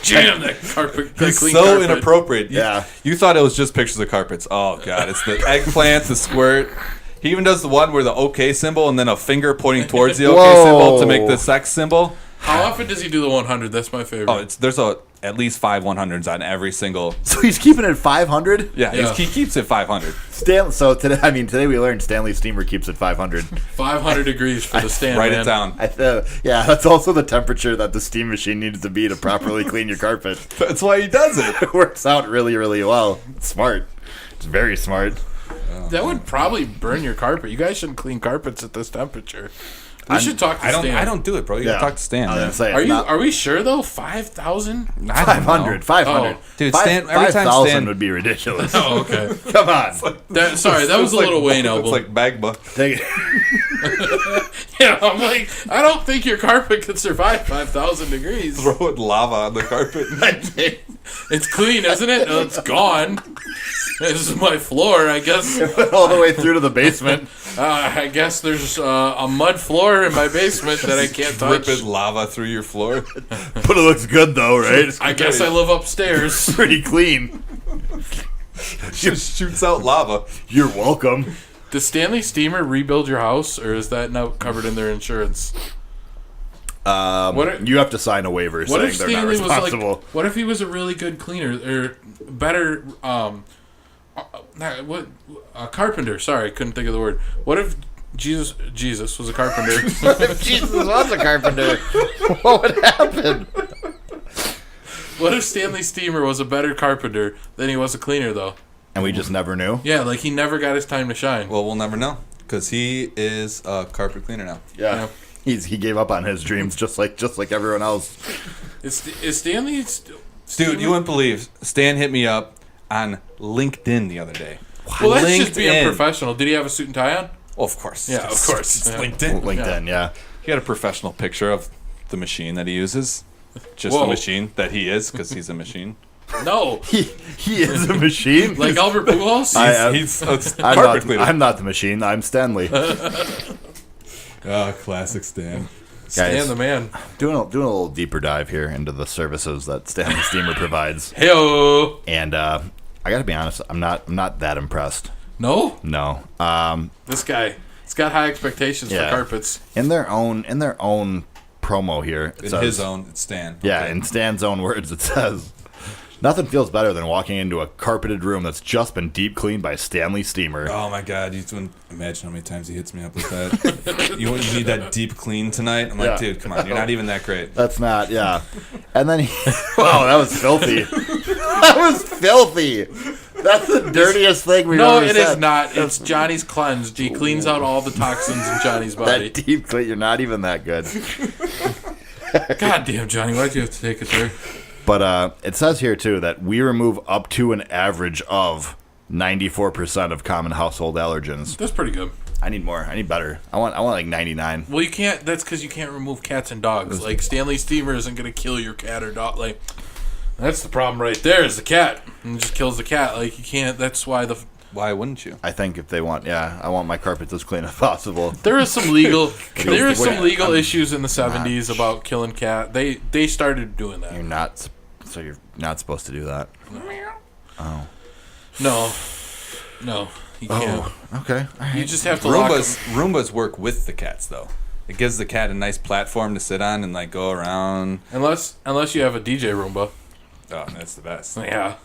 S2: Jam that carpet. That
S4: He's
S2: clean
S4: so
S2: carpet.
S4: inappropriate.
S1: Yeah.
S4: You thought it was just pictures of carpets. Oh, God. It's the eggplant, the squirt. He even does the one where the OK symbol and then a finger pointing towards the OK
S1: Whoa.
S4: symbol to make the sex symbol.
S2: How often does he do the 100? That's my favorite.
S4: Oh, there's at least 5 100s on every single.
S1: So he's keeping it 500?
S4: Yeah,
S2: Yeah.
S4: he keeps it 500.
S1: So today we learned Stanley Steamer keeps it 500.
S2: 500 degrees for the stand.
S4: Write
S2: man.
S4: it down.
S1: Yeah, that's also the temperature that the steam machine needs to be to properly clean your carpet.
S4: That's why he does it.
S1: It works out really, really well. It's smart. It's very smart.
S2: That would probably burn your carpet. You guys shouldn't clean carpets at this temperature. We should talk to Stan.
S4: I don't do it, bro. You gotta talk to Stan.
S1: I was
S4: Man.
S1: gonna say,
S2: Are you?
S1: not-
S2: Are we sure though? 5,000?
S1: 500. 500.
S2: Oh.
S4: Dude, Stan, every time
S1: 5,000
S4: Stan
S1: would be ridiculous.
S2: Oh, okay.
S1: Come on.
S2: Sorry, that was a little Wayne
S4: It's
S2: album.
S4: like Bagba.
S1: Take it.
S2: Yeah, I'm like, I don't think your carpet could survive 5,000 degrees.
S4: Throw it lava on the carpet.
S2: It's clean, isn't it? Oh, it's gone. This is my floor, I guess.
S1: All the way through to the basement.
S2: I guess there's a mud floor in my basement that I can't touch.
S4: Dripping lava through your floor.
S1: But it looks good though, right? It's
S2: I guess I live upstairs.
S1: pretty clean.
S4: Just shoots out lava.
S1: You're welcome.
S2: Does Stanley Steamer rebuild your house, or is that now covered in their insurance? What if-
S1: You have to sign a waiver
S2: What
S1: saying
S2: if
S1: they're not
S2: Stanley was
S1: responsible.
S2: like? What if he was a really good cleaner or better? A carpenter. Sorry, I couldn't think of the word. What if Jesus was a carpenter?
S1: If Jesus was a carpenter, what would happen?
S2: What if Stanley Steamer was a better carpenter than he was a cleaner, though?
S1: And we just never knew.
S2: Yeah, like he never got his time to shine.
S4: Well, we'll never know because he is a carpet cleaner now.
S1: Yeah. He gave up on his dreams just like everyone else.
S2: Is Stanley?
S4: Dude, you wouldn't believe. Stan hit me up on LinkedIn the other day.
S2: Well, that's just being
S4: LinkedIn.
S2: professional. Did he have a suit and tie on?
S4: Oh, of course.
S2: Yeah, of course.
S4: It's
S2: Yeah.
S4: LinkedIn.
S1: LinkedIn, yeah.
S4: He had a professional picture of the machine that he uses. Just
S2: Whoa.
S4: the machine that he is because he's a machine.
S2: No,
S1: He is a machine.
S2: like Albert Pujols.
S4: He's a
S1: I'm
S4: carpet
S1: not,
S4: cleaner.
S1: I'm not the machine. I'm Stanley.
S4: Oh, classic Stan.
S2: Stan
S1: Guys,
S2: the man.
S1: doing a little deeper dive here into the services that Stanley Steamer provides,
S2: Heyo.
S1: and I got to be honest, I'm not that impressed.
S2: No,
S1: No.
S2: this guy. He's got high expectations
S1: Yeah.
S2: for carpets.
S1: In their own promo here, it
S4: In
S1: says,
S4: his own, it's Stan.
S1: yeah,
S4: Okay.
S1: in Stan's own words, it says, nothing feels better than walking into a carpeted room that's just been deep cleaned by Stanley Steamer.
S4: Oh my God! You wouldn't imagine how many times he hits me up with that. You wouldn't need that deep clean tonight. I'm like,
S1: Yeah.
S4: dude, come on, you're not even that great.
S1: That's not, yeah. And then wow, that was filthy. That was filthy. That's the dirtiest thing we've
S2: No,
S1: ever
S2: it
S1: said.
S2: is not. It's Johnny's cleansed. He cleans out all the toxins in Johnny's body.
S1: That deep clean, you're not even that good.
S2: God damn, Johnny, why'd you have to take it there?
S1: But it says here, too, that we remove up to an average of 94% of common household allergens.
S2: That's pretty good.
S1: I need more. I need better. I want like 99.
S2: Well, you can't. That's because you can't remove cats and dogs. Like Stanley Steamer isn't gonna kill your cat or dog. Like that's the problem right there. Is the cat and it just kills the cat. Like you can't. That's why
S4: Why wouldn't you?
S1: I think if they want, I want my carpets as clean as possible.
S2: There is some legal issues in the 70s about killing cat. They started doing that.
S1: You're not supposed to do that. Oh.
S2: No, you can't.
S1: Oh, okay. All right.
S2: You just have to lock them.
S4: Roombas work with the cats though. It gives the cat a nice platform to sit on and like go around.
S2: Unless you have a DJ Roomba.
S4: Oh, that's the best.
S2: Yeah.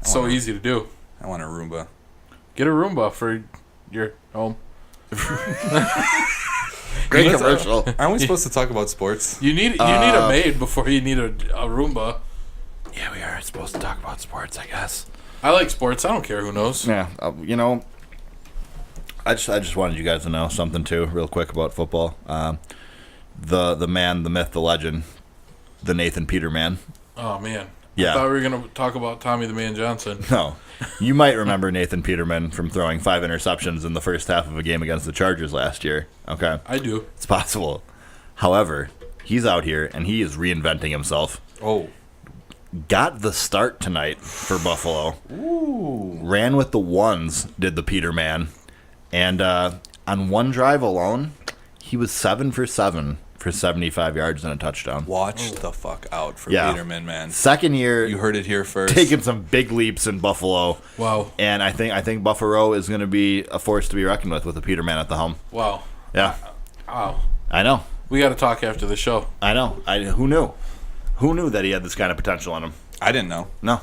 S2: So easy to do.
S4: I want a Roomba.
S2: Get a Roomba for your home.
S1: Great commercial.
S4: Aren't we supposed to talk about sports?
S2: You need a maid before you need a Roomba.
S1: Yeah, we are supposed to talk about sports, I guess.
S2: I like sports. I don't care who knows.
S1: Yeah, I just wanted you guys to know something too, real quick about football. The man, the myth, the legend, the Nathan Peterman.
S2: Oh man.
S1: Yeah.
S2: I thought we were gonna talk about Tommy the Man Johnson.
S1: No, you might remember Nathan Peterman from throwing 5 interceptions in the first half of a game against the Chargers last year. Okay,
S2: I do.
S1: it's possible. However, he's out here and he is reinventing himself.
S4: Oh.
S1: Got the start tonight for Buffalo.
S4: Ooh.
S1: Ran with the ones, did the Peterman. And on one drive alone, he was 7 for 7 for 75 yards and a touchdown.
S4: Watch the fuck out for
S1: Yeah.
S4: Peterman, man.
S1: Second year,
S4: You heard it here first.
S1: taking some big leaps in Buffalo.
S2: Wow.
S1: And I think Buffalo is going to be a force to be reckoned with the Peterman at the helm.
S2: Wow.
S1: Yeah,
S2: Wow.
S1: I know.
S2: We got to talk after the show.
S1: I know. Who knew? Who knew that he had this kind of potential in him?
S4: I didn't know.
S1: No,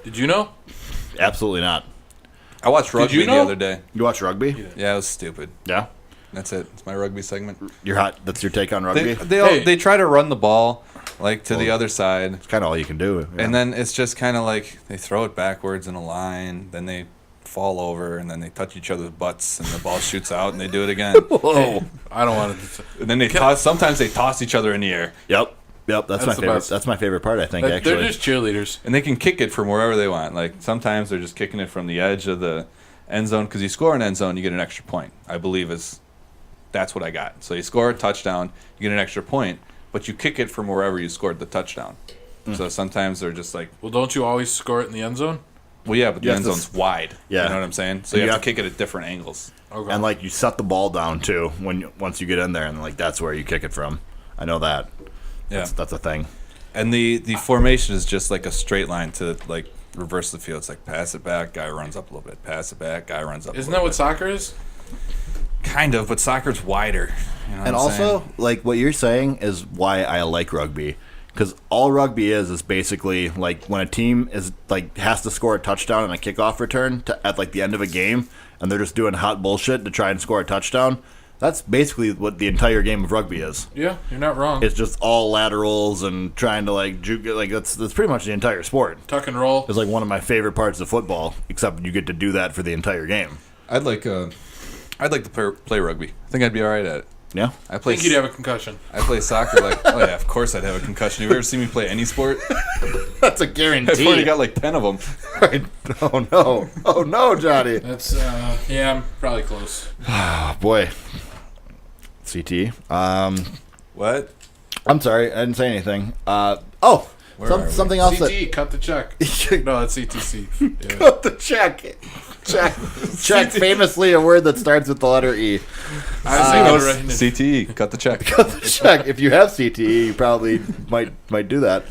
S2: Did you know?
S1: absolutely not.
S4: I watched rugby
S2: you
S4: the
S2: know?
S4: other day.
S1: You watch rugby?
S4: Yeah, it was stupid.
S1: Yeah.
S4: That's it. It's my rugby segment.
S1: You're hot. That's your take on rugby?
S4: They try to run the ball like to the other side,
S1: It's kind of all you can do. Yeah.
S4: and then it's just kind of like they throw it backwards in a line, then they fall over, and then they touch each other's butts, and the ball shoots out, and they do it again.
S1: Whoa.
S2: I don't want to.
S4: And then they toss. Sometimes they toss each other in the air,
S1: Yep. That's
S2: That's
S1: my
S2: the
S1: favorite.
S2: best.
S1: That's my favorite part. I think actually.
S2: They're just cheerleaders.
S4: and they can kick it from wherever they want. Like sometimes they're just kicking it from the edge of the end zone because you score an end zone, you get an extra point. I believe that's what I got. So you score a touchdown, you get an extra point, but you kick it from wherever you scored the touchdown. So sometimes they're just like,
S2: Well, don't you always score it in the end zone?
S4: well, yeah, but the
S1: You have
S4: end
S1: to
S4: zone's wide.
S1: Yeah.
S4: You know what I'm saying? So
S1: And
S4: you
S1: you
S4: have to
S1: have-
S4: kick it at different angles.
S2: Okay.
S1: And like you set the ball down too once you get in there, and like that's where you kick it from. I know that.
S4: Yeah.
S1: That's a thing.
S4: And the formation is just like a straight line to like reverse the field. It's like pass it back, guy runs up a little bit. Pass it back, guy runs up.
S2: Isn't
S4: a
S2: that
S4: little
S2: what soccer is?
S4: bit. Kind of, but soccer's wider. You know what
S1: And
S4: I'm
S1: also,
S4: saying?
S1: like what you're saying is why I like rugby, because all rugby is basically like when a team is like has to score a touchdown and a kickoff return at like the end of a game, and they're just doing hot bullshit to try and score a touchdown. That's basically what the entire game of rugby is.
S2: Yeah, you're not wrong.
S1: It's just all laterals and trying to like juke. Like that's pretty much the entire sport.
S2: Tuck and roll.
S1: It's like one of my favorite parts of football, except you get to do that for the entire game.
S4: I'd like to play rugby. I think I'd be all right at it.
S1: Yeah.
S4: I
S2: I
S4: play.
S2: think you'd have a concussion.
S4: I play soccer like. Oh yeah, of course I'd have a concussion. You ever seen me play any sport?
S1: That's a
S4: I've
S1: guarantee.
S4: already got like 10 of them.
S1: Oh no! Oh no, Johnny!
S2: That's yeah, I'm probably close.
S1: Oh boy. CT.
S4: What?
S1: I'm sorry, I didn't say anything.
S4: Where are we?
S1: Something else.
S2: CT, cut the check. No, that's CTC. Yeah.
S1: Cut the check. Check. Famously, a word that starts with the letter E.
S2: I was thinking of writing it.
S4: CTE. Cut the check.
S1: Cut the check. If you have CTE, you probably might do that.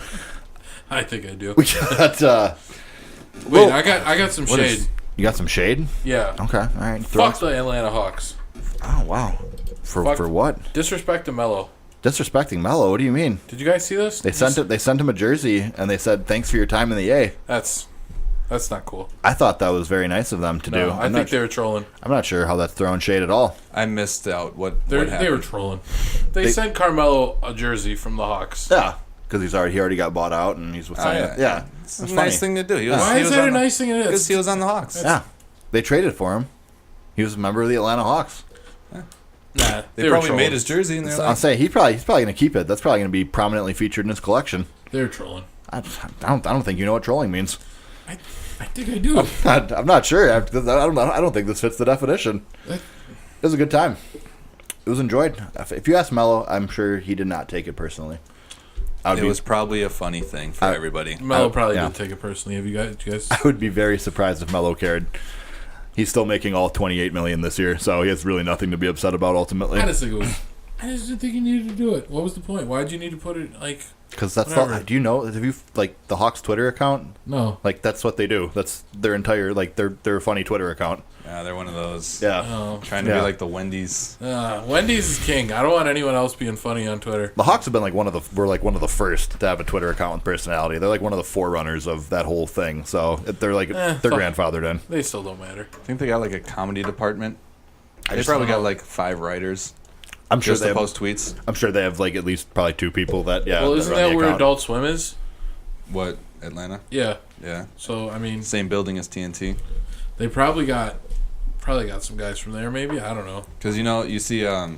S2: I think I do.
S1: We got.
S2: Wait,
S1: well,
S2: I got some
S1: what
S2: shade.
S1: is- You got some shade?
S2: Yeah.
S1: Okay. All right.
S2: Fuck the Atlanta Hawks.
S1: Oh wow.
S2: Fuck.
S1: For what?
S2: Disrespect to Melo.
S1: Disrespecting Melo. What do you mean?
S2: Did you guys see this?
S1: They sent him a jersey and they said thanks for your time in the A.
S2: That's not cool.
S1: I thought that was very nice of them to do.
S2: No, I think they were trolling.
S1: I'm not sure how that's throwing shade at all.
S4: I missed out. What
S2: They
S4: happened?
S2: were trolling. They sent Carmelo a jersey from the Hawks.
S1: Yeah, because he already got bought out and he's with.
S4: Oh, yeah.
S1: It's
S4: It's a
S1: funny.
S4: nice thing to do. He was,
S2: Why
S4: he
S2: is
S4: was
S2: that
S4: on
S2: a
S4: the-
S2: nice thing?
S4: Because he was on the Hawks.
S1: Yeah, they traded for him. He was a member of the Atlanta Hawks.
S2: Nah,
S4: They
S2: were
S4: probably
S2: trolling.
S4: made his jersey, and they're
S1: I'll
S4: like,
S1: say he's probably going to keep it. That's probably going to be prominently featured in his collection.
S2: They were trolling.
S1: I don't think you know what trolling means.
S2: I think I do.
S1: I'm not sure. I don't think this fits the definition. It was a good time. It was enjoyed. If you ask Mello, I'm sure he did not take it personally.
S4: It was probably a funny thing for everybody.
S2: Mello probably did take it personally. Have you guys?
S1: I would be very surprised if Mello cared. He's still making all $28 million this year, so he has really nothing to be upset about ultimately.
S2: I just didn't think you needed to do it. What was the point? Why did you need to put it like?
S1: Because that's do you know? Have you the Hawks Twitter account?
S2: No.
S1: That's what they do. That's their entire their funny Twitter account.
S4: Yeah, they're one of those.
S1: Yeah,
S4: trying to be like the Wendy's.
S2: Wendy's is king. I don't want anyone else being funny on Twitter.
S1: The Hawks have been one of the first to have a Twitter account with personality. They're one of the forerunners of that whole thing. So they're they're grandfathered in.
S2: They still don't matter.
S4: I think they got a comedy department. They probably got 5 writers.
S1: I'm sure
S4: just
S1: they
S4: to post tweets.
S1: I'm sure they have at least probably 2 people that
S2: Well, isn't that where Adult Swim is?
S4: What, Atlanta?
S2: Yeah.
S4: Yeah.
S2: So I mean,
S4: same building as TNT.
S2: They probably got some guys from there. Maybe, I don't know.
S4: Because you see, I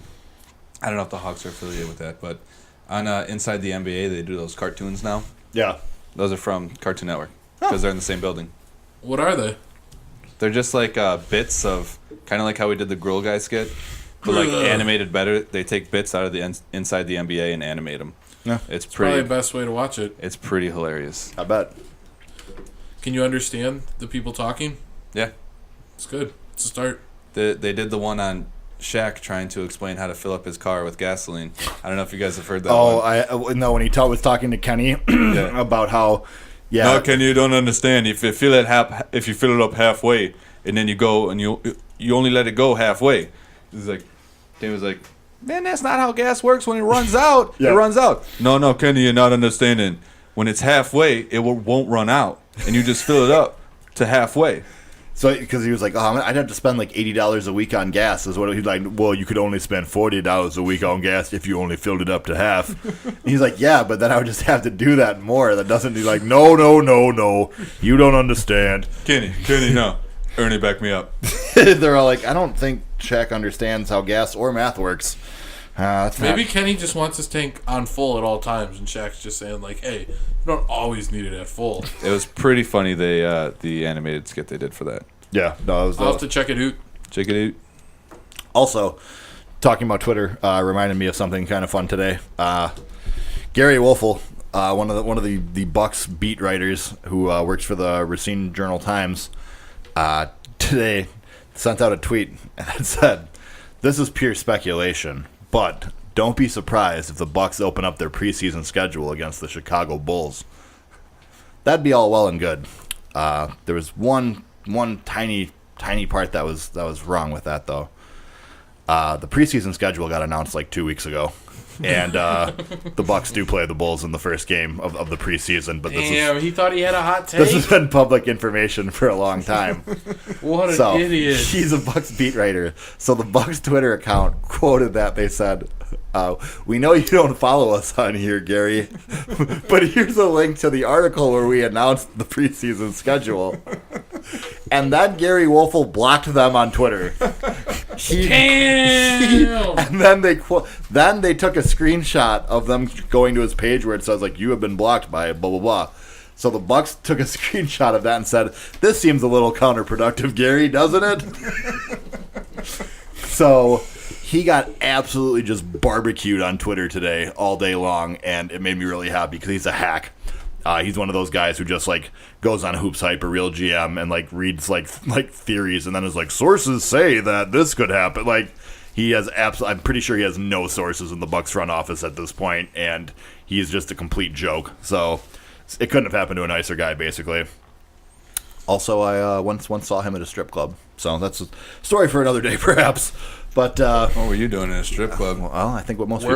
S4: don't know if the Hawks are affiliated with that, but on Inside the NBA they do those cartoons now.
S1: Yeah.
S4: Those are from Cartoon Network because they're in the same building.
S2: What are they?
S4: They're just bits of kind of like how we did the Grill Guy skit. But animated better, they take bits out of the Inside the NBA and animate them.
S1: Yeah,
S4: it's
S2: probably the best way to watch it.
S4: It's pretty hilarious.
S1: I bet.
S2: Can you understand the people talking?
S4: Yeah,
S2: it's good. It's a start.
S4: They did the one on Shaq trying to explain how to fill up his car with gasoline. I don't know if you guys have heard that.
S1: I know when he was talking to Kenny about how. Yeah.
S4: No, Kenny, you don't understand. If you fill it up halfway, and then you go and you only let it go halfway. He was like, man, that's not how gas works. When it runs out, it runs out. No, Kenny, you're not understanding. When it's halfway, it won't run out, and you just fill it up to halfway.
S1: So, because he was like, I'd have to spend $80 a week on gas. Is what he's like. Well, you could only spend $40 a week on gas if you only filled it up to half. And he's like, yeah, but then I would just have to do that more. That doesn't. He's like, no, you don't understand.
S4: Kenny, no. Ernie, back me up.
S1: They're all like, I don't think Shaq understands how gas or math works.
S2: Maybe Kenny just wants his tank on full at all times, and Shaq's just saying hey, you don't always need it at full.
S4: It was pretty funny. The animated skit they did for that.
S1: Yeah, no, it was.
S2: I'll have to check it out.
S4: Check it out.
S1: Also, talking about Twitter reminded me of something kind of fun today. Gary Wolfel, one of the Bucks beat writers who works for the Racine Journal-Times, today sent out a tweet that said, "This is pure speculation, but don't be surprised if the Bucks open up their preseason schedule against the Chicago Bulls." That'd be all well and good. There was one tiny part that was wrong with that though. The preseason schedule got announced 2 weeks ago, and the Bucks do play the Bulls in the first game of the preseason. But
S2: he thought he had a hot take.
S1: This has been public information for a long time.
S2: What an idiot!
S1: He's a Bucks beat writer. So the Bucks Twitter account quoted that. They said, "We know you don't follow us on here, Gary, but here's a link to the article where we announced the preseason schedule." And then Gary Wolfel blocked them on Twitter. And then they took a screenshot of them going to his page where it says you have been blocked by blah blah blah. So the Bucks took a screenshot of that and said, "This seems a little counterproductive, Gary, doesn't it?" So he got absolutely just barbecued on Twitter today all day long, and it made me really happy because he's a hack. He's one of those guys who just goes on Hoops Hype or Real GM and reads theories and then is sources say that this could happen. He has I'm pretty sure he has no sources in the Bucks front office at this point, and he's just a complete joke. So it couldn't have happened to a nicer guy, basically. Also, I once saw him at a strip club, so that's a story for another day, perhaps. But
S4: what were you doing in a strip club?
S1: Well, I think what most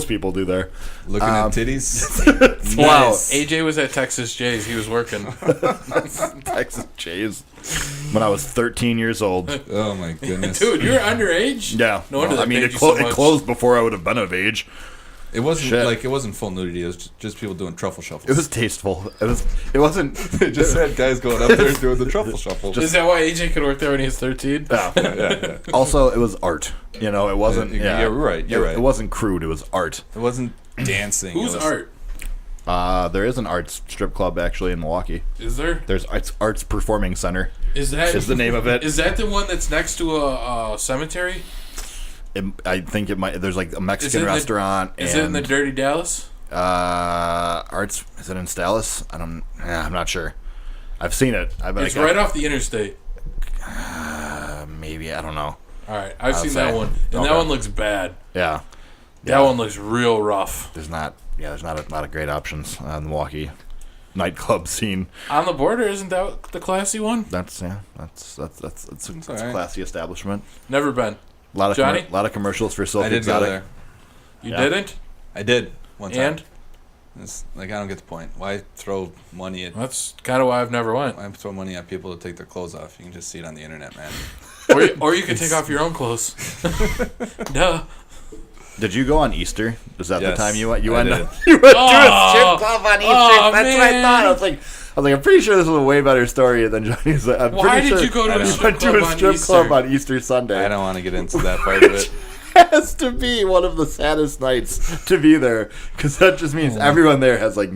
S1: people do there.
S4: Looking at titties.
S1: Wow.
S2: AJ was at Texas Jays. He was working.
S1: Texas Jays. When I was 13 years old.
S4: Oh my goodness,
S2: dude, you're underage.
S1: Yeah.
S2: No wonder.
S1: It closed before I would have been of age.
S4: It wasn't it wasn't full nudity. It was just people doing truffle shuffles.
S1: It was tasteful. It wasn't.
S4: It just had guys going up there doing the truffle shuffle.
S2: Is that why AJ could work there when he was 13?
S1: Yeah. Also, it was art. It wasn't.
S4: Yeah, you're right.
S1: It wasn't crude. It was art.
S4: It wasn't dancing.
S2: Who's art?
S1: There is an arts strip club actually in Milwaukee.
S2: Is there?
S1: There's Arts Performing Center.
S2: Is
S1: the name of it?
S2: Is that the one that's next to a cemetery?
S1: I think it might. There's like a Mexican restaurant.
S2: Is it in the Dirty Dallas?
S1: Arts. Is it in Dallas? I'm not sure. I've seen it.
S2: It's right off the interstate.
S1: Maybe, I don't know.
S2: All right, I've seen that one, and that one looks bad.
S1: Yeah.
S2: That one looks real rough.
S1: There's not a lot of great options on the Milwaukee nightclub scene.
S2: On the Border, isn't that the classy one?
S1: That's a classy establishment.
S2: Never been.
S1: A lot of
S2: Johnny?
S1: lot of commercials for Silk
S4: I did
S1: Exotic.
S4: go there.
S2: You didn't?
S4: I did one time.
S2: And
S4: It's like, I don't get the point. Why throw money at?
S2: that's kind of why I've never went.
S4: Why throw money at people to take their clothes off? You can just see it on the internet, man.
S2: Or you can take off your own clothes. Duh.
S1: Did you go on Easter? Was that the
S4: Yes,
S1: time you went? You
S4: I
S1: went.
S4: did.
S1: You went to a strip club on Easter.
S2: Oh,
S1: That's what I
S2: man.
S1: thought. I was like, I'm pretty sure this was a way better story than Johnny's. I'm
S2: Why
S1: pretty
S2: did
S1: sure
S2: you go to a
S1: you
S2: strip
S1: went to
S2: club
S1: a
S2: on
S1: strip club
S2: Easter?
S1: on Easter Sunday.
S4: I don't want to get into that part of it.
S1: Has to be one of the saddest nights to be there, because that just means everyone there has like,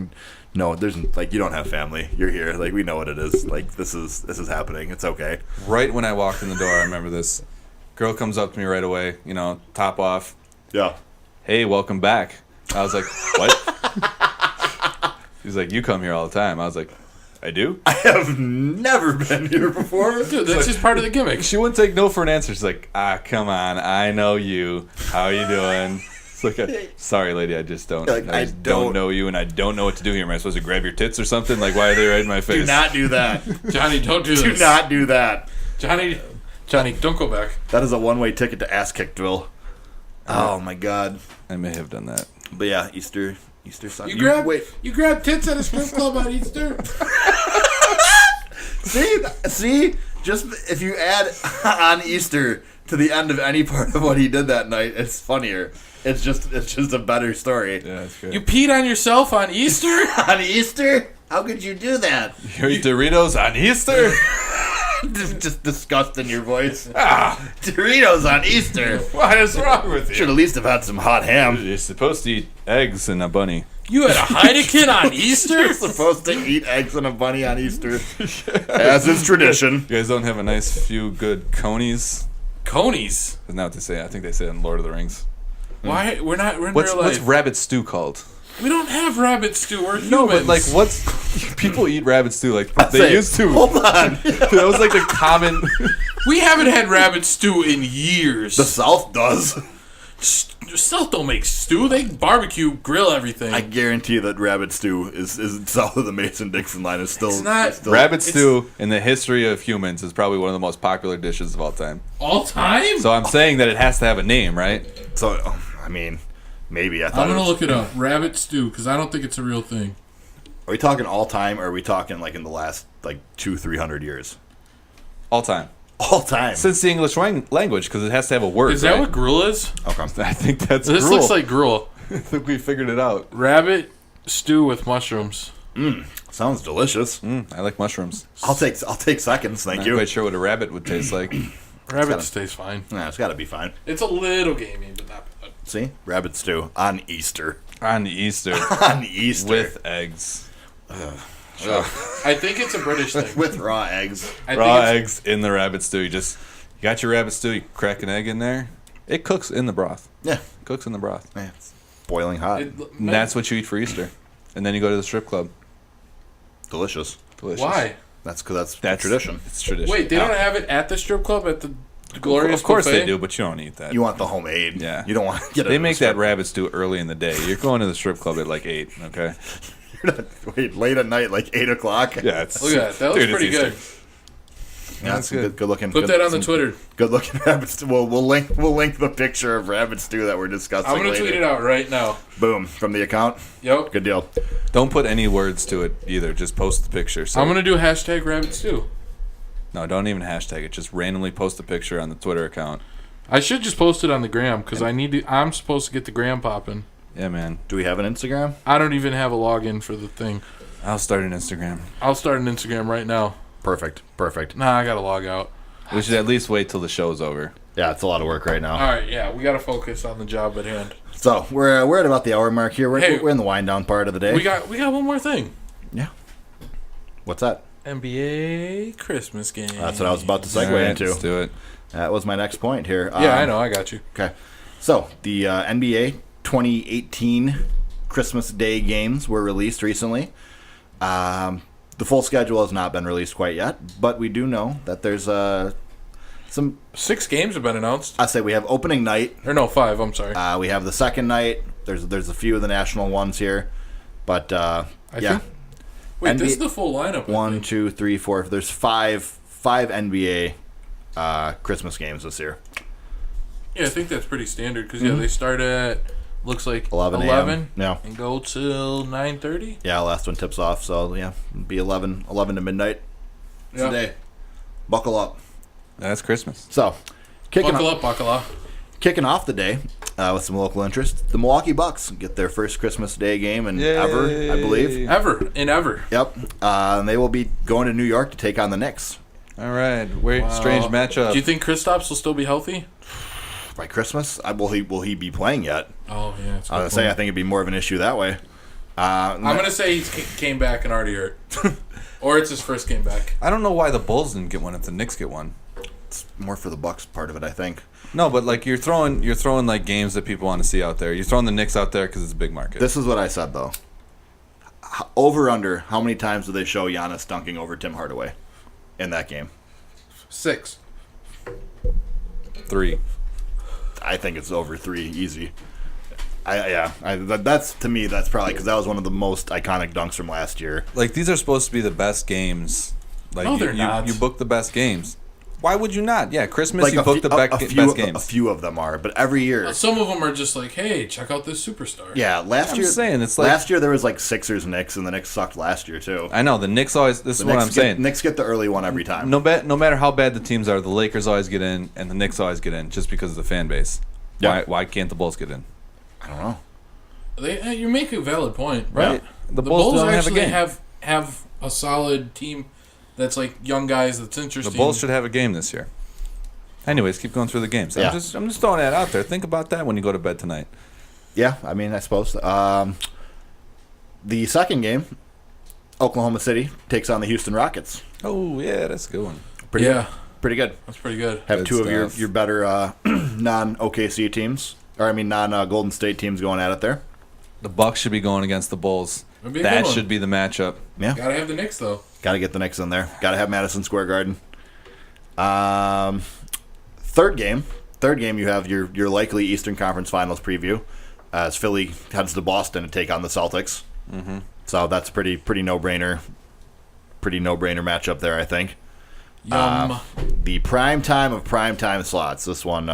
S1: no, there's like, you don't have family. You're here. Like, we know what it is. Like, this is happening. It's okay.
S4: Right when I walked in the door, I remember this girl comes up to me right away. You know, top off.
S1: Yeah.
S4: Hey, welcome back. I was like, what? She's like, you come here all the time. I was like, I do?
S1: I have never been here before.
S2: Dude, that's just part of the gimmick.
S4: She wouldn't take no for an answer. She's like, come on. I know you. How you doing? It's like, sorry, lady, I just don't.
S1: Like,
S4: I just don't know you, and I don't know what to do here. Am I supposed to grab your tits or something? Like, why are they right in my face?
S1: Do not do that.
S2: Johnny, don't do this.
S1: Do not do that.
S2: Johnny, don't go back.
S1: That is a one-way ticket to ass kickville. Oh my God.
S4: I may have done that.
S1: But yeah, Easter Sunday.
S2: You grab tits at a strip club on Easter?
S1: See, just if you add on Easter to the end of any part of what he did that night, it's funnier. It's just a better story.
S4: Yeah, that's good.
S2: You peed on yourself on Easter?
S1: On Easter? How could you do that?
S4: You eat Doritos on Easter?
S1: Just disgust in your voice. Doritos on Easter.
S4: What is wrong with you?
S1: Should at least have had some hot ham.
S4: You're supposed to eat eggs and a bunny.
S2: You had a Heineken on Easter?
S1: You're supposed to eat eggs and a bunny on Easter, as is tradition.
S4: You guys don't have a nice few good conies?
S2: Conies?
S4: Isn't that what they say? I think they say it in Lord of the Rings.
S2: Why? We're in real
S4: What's
S2: life.
S4: rabbit stew called?
S2: We don't have rabbit stew. We're humans.
S4: No, but like, what's people eat rabbit stew like they
S1: Say,
S4: used to?
S1: Hold on.
S4: That was like the common.
S2: We haven't had rabbit stew in years.
S1: The South does.
S2: South don't make stew. They barbecue, grill everything.
S1: I guarantee that rabbit stew is south of the Mason-Dixon line. Is still
S2: It's not-
S1: still-
S4: Rabbit stew in the history of humans is probably one of the most popular dishes of all time.
S2: All time?
S4: So I'm saying that it has to have a name, right?
S1: So I mean, maybe I thought.
S2: I'm going to
S1: it was,
S2: look it up. Rabbit stew, because I don't think it's a real thing.
S1: Are we talking all time, or are we talking like in the last like 200-300 years?
S4: All time.
S1: All time.
S4: Since the English language, because it has to have a word.
S2: Is that
S4: right?
S2: what gruel is?
S1: Okay.
S4: I think that's
S2: This
S4: gruel.
S2: looks like gruel.
S4: I think we figured it out.
S2: Rabbit stew with mushrooms.
S1: Sounds delicious.
S4: I like mushrooms.
S1: I'll take seconds. Thank
S4: Not
S1: you.
S4: quite sure what a rabbit would taste like.
S2: Rabbit tastes fine.
S1: Nah, it's got to be fine.
S2: It's a little gamey, but not bad.
S1: See, rabbit stew on Easter.
S4: On Easter.
S1: On Easter
S4: With eggs.
S2: I think it's a British thing.
S1: with raw eggs.
S2: I
S4: Raw
S2: think
S4: eggs in the rabbit stew. You got your rabbit stew, you crack an egg in there. It cooks in the broth.
S1: Yeah.
S4: It cooks in the broth.
S1: Yeah, it's boiling hot.
S4: And that's what you eat for Easter. And then you go to the strip club.
S1: Delicious.
S4: Delicious.
S2: Why?
S1: That's because that's tradition.
S4: It's tradition.
S2: Wait, they don't have it at the strip club at the Glorious
S4: Of course
S2: Buffet?
S4: they do, but you don't eat that.
S1: You want the homemade.
S4: Yeah.
S1: You don't want to get.
S4: They make that rabbit stew early in the day. You're going to the strip club at like 8, okay?
S1: Wait, late at night, like 8 o'clock.
S4: Yeah, it's
S2: Look at that. That looks
S4: dude, it's
S2: pretty
S4: Easter.
S2: good.
S1: Yeah,
S4: That's
S1: some
S4: good.
S1: good looking.
S2: Put that on the Twitter.
S1: Good looking rabbit stew. We'll link the picture of rabbit stew that we're discussing.
S2: I'm going to
S1: later.
S2: tweet it out right now.
S1: Boom from the account.
S2: Yep.
S1: Good deal.
S4: Don't put any words to it either. Just post the picture. So
S2: I'm going to do hashtag rabbit stew.
S4: No, don't even hashtag it. Just randomly post a picture on the Twitter account.
S2: I should just post it on the gram because I'm supposed to get the gram popping.
S4: Yeah, man.
S1: Do we have an Instagram?
S2: I don't even have a login for the thing.
S4: I'll start an Instagram.
S2: I'll start an Instagram right now.
S1: Perfect.
S2: Nah, I got to log out.
S4: We should at least wait till the show's over.
S1: Yeah, it's a lot of work right now.
S2: All right, yeah, we got to focus on the job at hand.
S1: So we're at about the hour mark here.
S2: Hey,
S1: We're in the wind down part of the day.
S2: We got one more thing.
S1: Yeah. What's that?
S2: NBA Christmas game.
S1: That's what I was about to segue
S3: All right,
S1: into.
S3: Let's do it.
S1: That was my next point here.
S2: Yeah, I know. I got you.
S1: Okay. So the NBA 2018 Christmas Day games were released recently. The full schedule has not been released quite yet, but we do know that there's some.
S2: 6 games have been announced.
S1: I say we have opening night.
S2: Or no, 5. I'm sorry.
S1: We have the second night. There's a few of the national ones here, but yeah.
S2: Think, wait, this is the full lineup.
S1: 1, 2, 3, 4. There's five NBA Christmas games this year.
S2: Yeah, I think that's pretty standard because they start at looks like
S1: 11 a.m. Yeah.
S2: and go till 9:30.
S1: Yeah, last one tips off, so yeah, it'll be 11 to midnight today. Buckle up.
S3: That's Christmas.
S1: So,
S2: Buckle up.
S1: Kicking off the day with some local interest, the Milwaukee Bucks get their first Christmas Day game ever, I believe.
S2: Ever.
S1: Yep. And they will be going to New York to take on the Knicks.
S3: All right. Strange matchup.
S2: Do you think Kristaps will still be healthy?
S1: By Christmas, will he be playing yet?
S2: Oh yeah. That's
S1: I was gonna say I think it'd be more of an issue that way.
S2: I'm gonna say he came back and already hurt, or it's his first game back.
S3: I don't know why the Bulls didn't get one if the Knicks get one.
S1: It's more for the Bucks part of it, I think.
S3: No, but like you're throwing like games that people want to see out there. You're throwing the Knicks out there because it's a big market.
S1: This is what I said though. Over under, how many times do they show Giannis dunking over Tim Hardaway in that game?
S2: 6.
S3: 3.
S1: I think it's over 3, easy. That's to me. That's probably because that was one of the most iconic dunks from last year.
S3: Like these are supposed to be the best games. Like
S2: No, they're not.
S3: You book the best games. Why would you not? Yeah, Christmas
S1: Like
S3: you book the best
S1: a
S3: games.
S1: few of them are, but every year.
S2: Some of them are just like, hey, check out this superstar.
S1: Yeah, last
S3: I'm
S1: year.
S3: saying, it's like-
S1: last year there was like Sixers Knicks, and the Knicks sucked last year too.
S3: I know the Knicks always. This is what I'm saying.
S1: Knicks get the early one every time.
S3: No matter how bad the teams are, the Lakers always get in, and the Knicks always get in, just because of the fan base.
S1: Yeah.
S3: Why can't the Bulls get in?
S1: I don't know.
S2: You make a valid point,
S3: Right.
S2: Yeah.
S3: The
S2: The
S3: Bulls
S2: Bulls
S3: don't have a
S2: actually
S3: game.
S2: have a solid team that's like young guys that's
S3: The
S2: interesting.
S3: Bulls should have a game this year. Anyways, keep going through the games.
S1: Yeah.
S3: I'm just throwing that out there. Think about that when you go to bed tonight.
S1: Yeah, I mean, I suppose. The second game, Oklahoma City takes on the Houston Rockets.
S3: Oh yeah, that's a good one.
S1: Pretty good.
S2: That's pretty good.
S1: Have
S3: Good
S1: two of
S3: stuff.
S1: your better non-OKC teams, or I mean non-Golden State teams going at it there.
S3: The Bucks should be going against the Bulls.
S2: That'd be a good
S3: That
S2: one.
S3: should be the matchup.
S1: Yeah,
S2: Gotta have the Knicks though.
S1: got to get the Knicks in there. Got to have Madison Square Garden. Third game, you have your likely Eastern Conference Finals preview, as Philly heads to Boston to take on the Celtics. Mm-hmm. So that's pretty no-brainer matchup there, I think.
S2: Yum.
S1: The prime time of prime time slots. This one,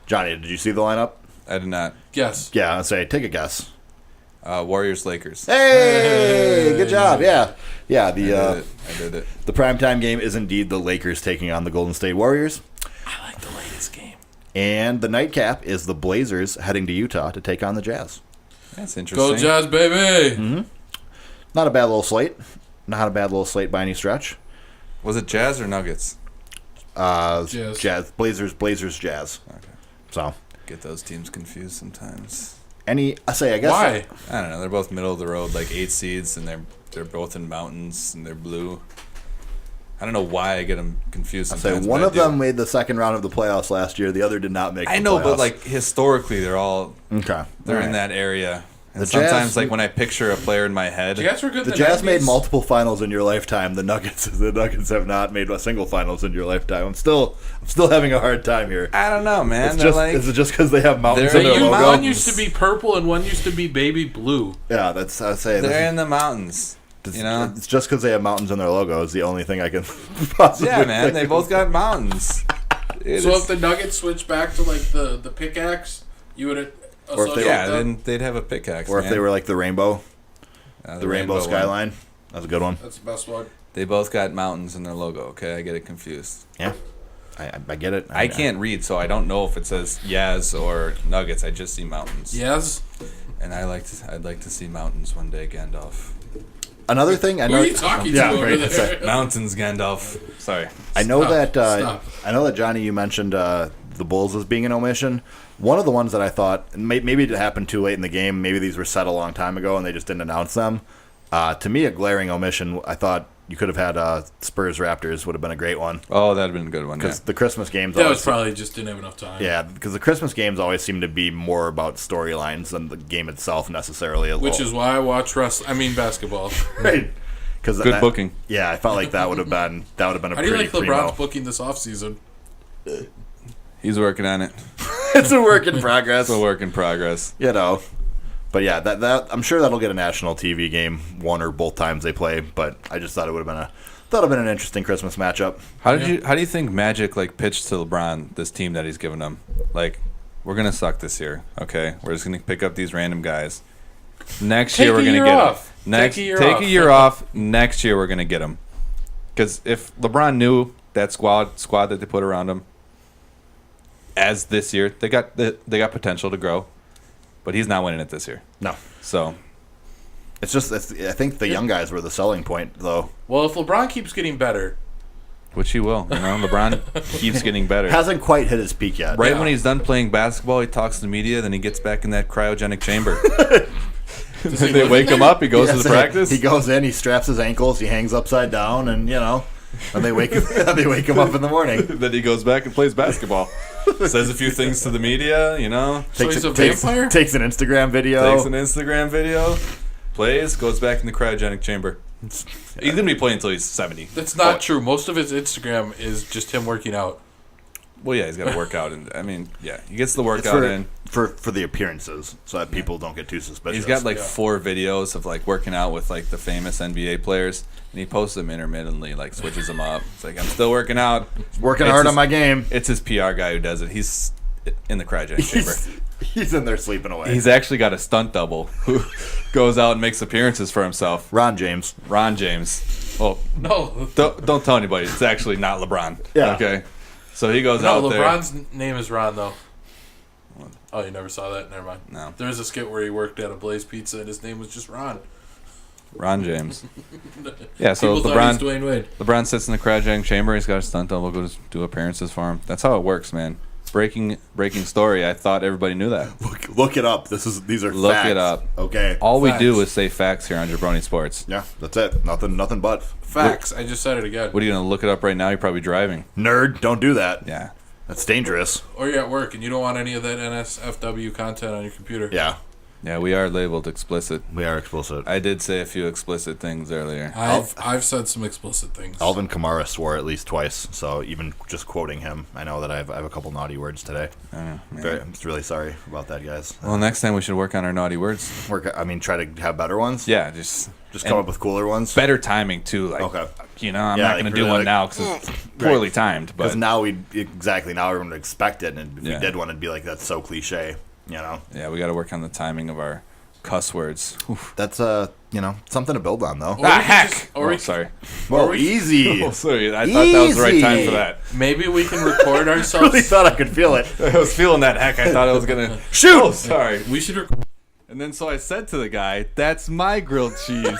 S1: Johnny, did you see the lineup?
S3: I did not.
S2: Yes.
S1: Yeah, I'd say take a guess.
S3: Warriors Lakers.
S1: Hey, good job. Yeah.
S3: I did it.
S1: The primetime game is indeed the Lakers taking on the Golden State Warriors.
S2: I like the latest game.
S1: And the nightcap is the Blazers heading to Utah to take on the Jazz.
S3: That's interesting.
S2: Go Jazz, baby.
S1: Mm-hmm. Not a bad little slate. Not a bad little slate by any stretch.
S3: Was it Jazz or Nuggets?
S2: Jazz.
S1: Blazers, Jazz.
S3: Okay.
S1: So,
S3: Get those teams confused sometimes.
S1: I guess.
S2: Why?
S3: I don't know. They're both middle of the road, like 8 seeds, and they're both in mountains and they're blue. I don't know why I get them confused
S1: I
S3: sometimes.
S1: say one
S3: but I
S1: of
S3: do.
S1: them made the second round of the playoffs last year. The other did not make.
S3: I
S1: the
S3: know, but
S1: playoffs.
S3: like historically, they're
S1: okay,
S3: in that area. And
S1: The
S3: sometimes,
S1: Jazz-
S3: like when I picture a player in my head,
S2: Jazz were good.
S1: The
S2: in
S1: Jazz
S2: 90s.
S1: made multiple finals in your lifetime. The Nuggets have not made a single finals in your lifetime. I'm still having a hard time here.
S3: I don't know, man.
S1: It's
S3: They're
S1: just,
S3: like,
S1: is it just because they have mountains
S3: They're
S1: in their
S3: in
S1: logo?
S2: One used to be purple and one used to be baby blue.
S1: Yeah, that's I say.
S3: they're in the mountains.
S1: It's,
S3: You know?
S1: it's just because they have mountains in their logo is the only thing I can possibly.
S3: Yeah, man.
S1: think
S3: They
S1: of.
S3: both got mountains. It
S2: So
S3: is-
S2: if the Nuggets switch back to like the pickaxe, you would
S1: Or if they-
S2: associate
S3: yeah,
S2: that?
S3: then they'd have a pickaxe.
S1: Or if
S3: man.
S1: they were like the rainbow
S3: The
S1: rainbow
S3: one.
S1: skyline. That's a good one.
S2: That's the best one.
S3: They both got mountains in their logo. Okay, I get it confused.
S1: Yeah, I get it.
S3: I can't read, so I don't know if it says Yaz or Nuggets. I just see mountains.
S2: Yes.
S3: And I'd like to see mountains one day, Gandalf.
S1: Another thing I
S2: Who
S1: know.
S2: are you talking
S1: Yeah,
S2: to over
S1: right,
S2: there?
S3: Mountains, Gandalf. Sorry.
S1: I know
S2: Stop,
S1: that
S2: stop.
S1: I know that Johnny, you mentioned the Bulls as being an omission. One of the ones that I thought, and maybe it happened too late in the game, maybe these were set a long time ago and they just didn't announce them. To me, a glaring omission, I thought you could have had Spurs-Raptors would have been a great one.
S3: Oh, that would have been a good one,
S1: Because the Christmas games...
S2: That was probably just didn't have enough time.
S1: Yeah, because the Christmas games always seem to be more about storylines than the game itself necessarily.
S2: Which is why I watch basketball.
S1: Right.
S3: Good booking.
S1: Yeah, I felt like that would have been a
S2: How
S1: pretty
S2: do you like
S1: primo.
S2: LeBron's booking this offseason?
S3: He's working on it.
S1: It's a work in progress.
S3: It's a work in progress.
S1: You know. But yeah, that I'm sure that'll get a national TV game one or both times they play. But I just thought it would have been an interesting Christmas matchup.
S3: How do you think Magic pitched to LeBron this team that he's given them? We're gonna suck this year, okay? We're just gonna pick up these random guys. Next year we're gonna get them. Take a year off. Next year we're gonna get them. Because if LeBron knew that squad that they put around him, as this year they got potential to grow. But he's not winning it this year.
S1: No.
S3: So
S1: I think the young guys were the selling point, though.
S2: Well, if LeBron keeps getting better,
S3: which he will, LeBron keeps getting better.
S1: Hasn't quite hit his peak yet.
S3: Right when he's done playing basketball, he talks to the media, then he gets back in that cryogenic chamber. They wake him up, he goes to the practice.
S1: He goes in, he straps his ankles, he hangs upside down, and and they wake him up in the morning.
S3: Then he goes back and plays basketball. Says a few things to the media,
S2: So he's a vampire?
S1: Takes an Instagram video.
S3: Plays, goes back in the cryogenic chamber. He's going to be playing until he's 70.
S2: That's not true. Most of his Instagram is just him working out.
S3: Well, yeah, he's got to work out. He gets the workout in.
S1: For the appearances, so that people don't get too suspicious.
S3: He's got 4 videos of working out with the famous NBA players, and he posts them intermittently, switches them up. It's I'm still working out.
S1: Working hard on my game.
S3: It's his PR guy who does it. He's in the cryogenic chamber.
S1: He's in there sleeping away.
S3: He's actually got a stunt double who goes out and makes appearances for himself.
S1: Ron James.
S3: Well,
S2: no.
S3: Don't tell anybody. It's actually not LeBron.
S1: Yeah.
S3: Okay. So he goes out there.
S2: LeBron's name is Ron, though. Oh, you never saw that? Never mind.
S3: No.
S2: There was a skit where he worked at a Blaze Pizza, and his name was just Ron.
S3: Ron James. Yeah, so
S2: People thought he was Dwayne Wade.
S3: LeBron sits in the cryogenic chamber. He's got a stunt double go do appearances for him. That's how it works, man. Breaking story. I thought everybody knew that.
S1: Look it up. These are
S3: look
S1: facts.
S3: It up.
S1: Okay.
S3: All we do is say facts here on Jabroni Sports.
S1: Yeah, that's it. Nothing but
S2: facts. I just said it again.
S3: What are you gonna look it up right now? You're probably driving.
S1: Nerd, don't do that.
S3: Yeah.
S1: That's dangerous.
S2: Or you're at work and you don't want any of that NSFW content on your computer.
S1: Yeah.
S3: Yeah, we are labeled explicit.
S1: We are explicit.
S3: I did say a few explicit things earlier.
S2: I've said some explicit things.
S1: Alvin Kamara swore at least twice, so even just quoting him, I know that I have a couple naughty words today. I'm really sorry about that, guys.
S3: Well, next time we should work on our naughty words.
S1: Try to have better ones?
S3: Yeah, just
S1: come up with cooler ones?
S3: Better timing, too.
S1: Okay.
S3: I'm not going to do one now because it's poorly timed.
S1: Because now everyone would expect it, and if we did one, it'd be that's so cliche.
S3: Yeah, we got to work on the timing of our cuss words. Oof.
S1: That's something to build on, though.
S3: Heck! Sorry.
S1: Easy.
S3: Sorry, I thought that was the right time for that.
S2: Maybe we can record ourselves.
S1: I really thought I could feel it.
S3: I was feeling that heck. I thought I was gonna
S1: shoot.
S3: Oh, sorry.
S2: We should record.
S3: And then so I said to the guy, "That's my grilled cheese."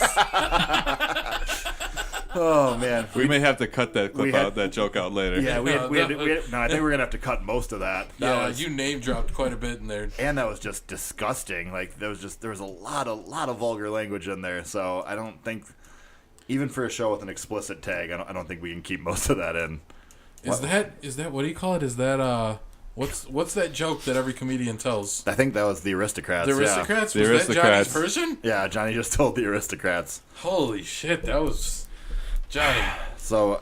S1: Oh man,
S3: we may have to cut that that joke out later.
S1: Yeah, I think we're gonna have to cut most of that.
S2: You name dropped quite a bit in there,
S1: and that was just disgusting. There was a lot of vulgar language in there. So I don't think, even for a show with an explicit tag, I don't think we can keep most of that in.
S2: Is that what do you call it? Is that what's that joke that every comedian tells?
S1: I think that was the Aristocrats.
S2: The Aristocrats.
S3: Yeah.
S2: Was
S3: the Aristocrats.
S2: That Johnny's version?
S1: Yeah, Johnny just told the Aristocrats.
S2: Holy shit, that was. Johnny.
S1: So,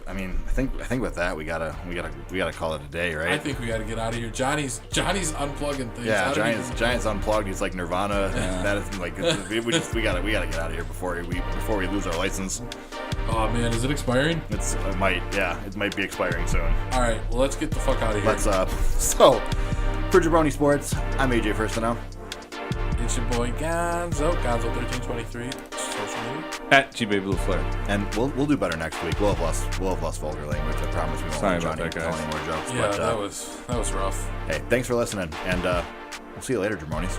S1: I think with that we gotta call it a day, right?
S2: I think we gotta get out of here. Johnny's unplugging things.
S1: Yeah, Johnny's unplugged. He's like Nirvana. Yeah. That is we gotta get out of here before we lose our license.
S2: Oh man, is it expiring?
S1: It might be expiring soon.
S2: All right, well let's get the fuck out of here.
S1: So for Jabroni Sports, I'm AJ Firstino.
S2: It's your boy Gonzo, Gonzo1323, social media.
S3: At GBabyBlueFlare.
S1: And we'll do better next week. We'll have less vulgar language. I promise we won't.
S3: Sorry
S1: let
S3: about
S1: Johnny
S3: that, guys.
S1: tell any more jokes.
S2: Yeah,
S1: but,
S2: that was rough.
S1: Hey, thanks for listening, and we'll see you later, Jabronis.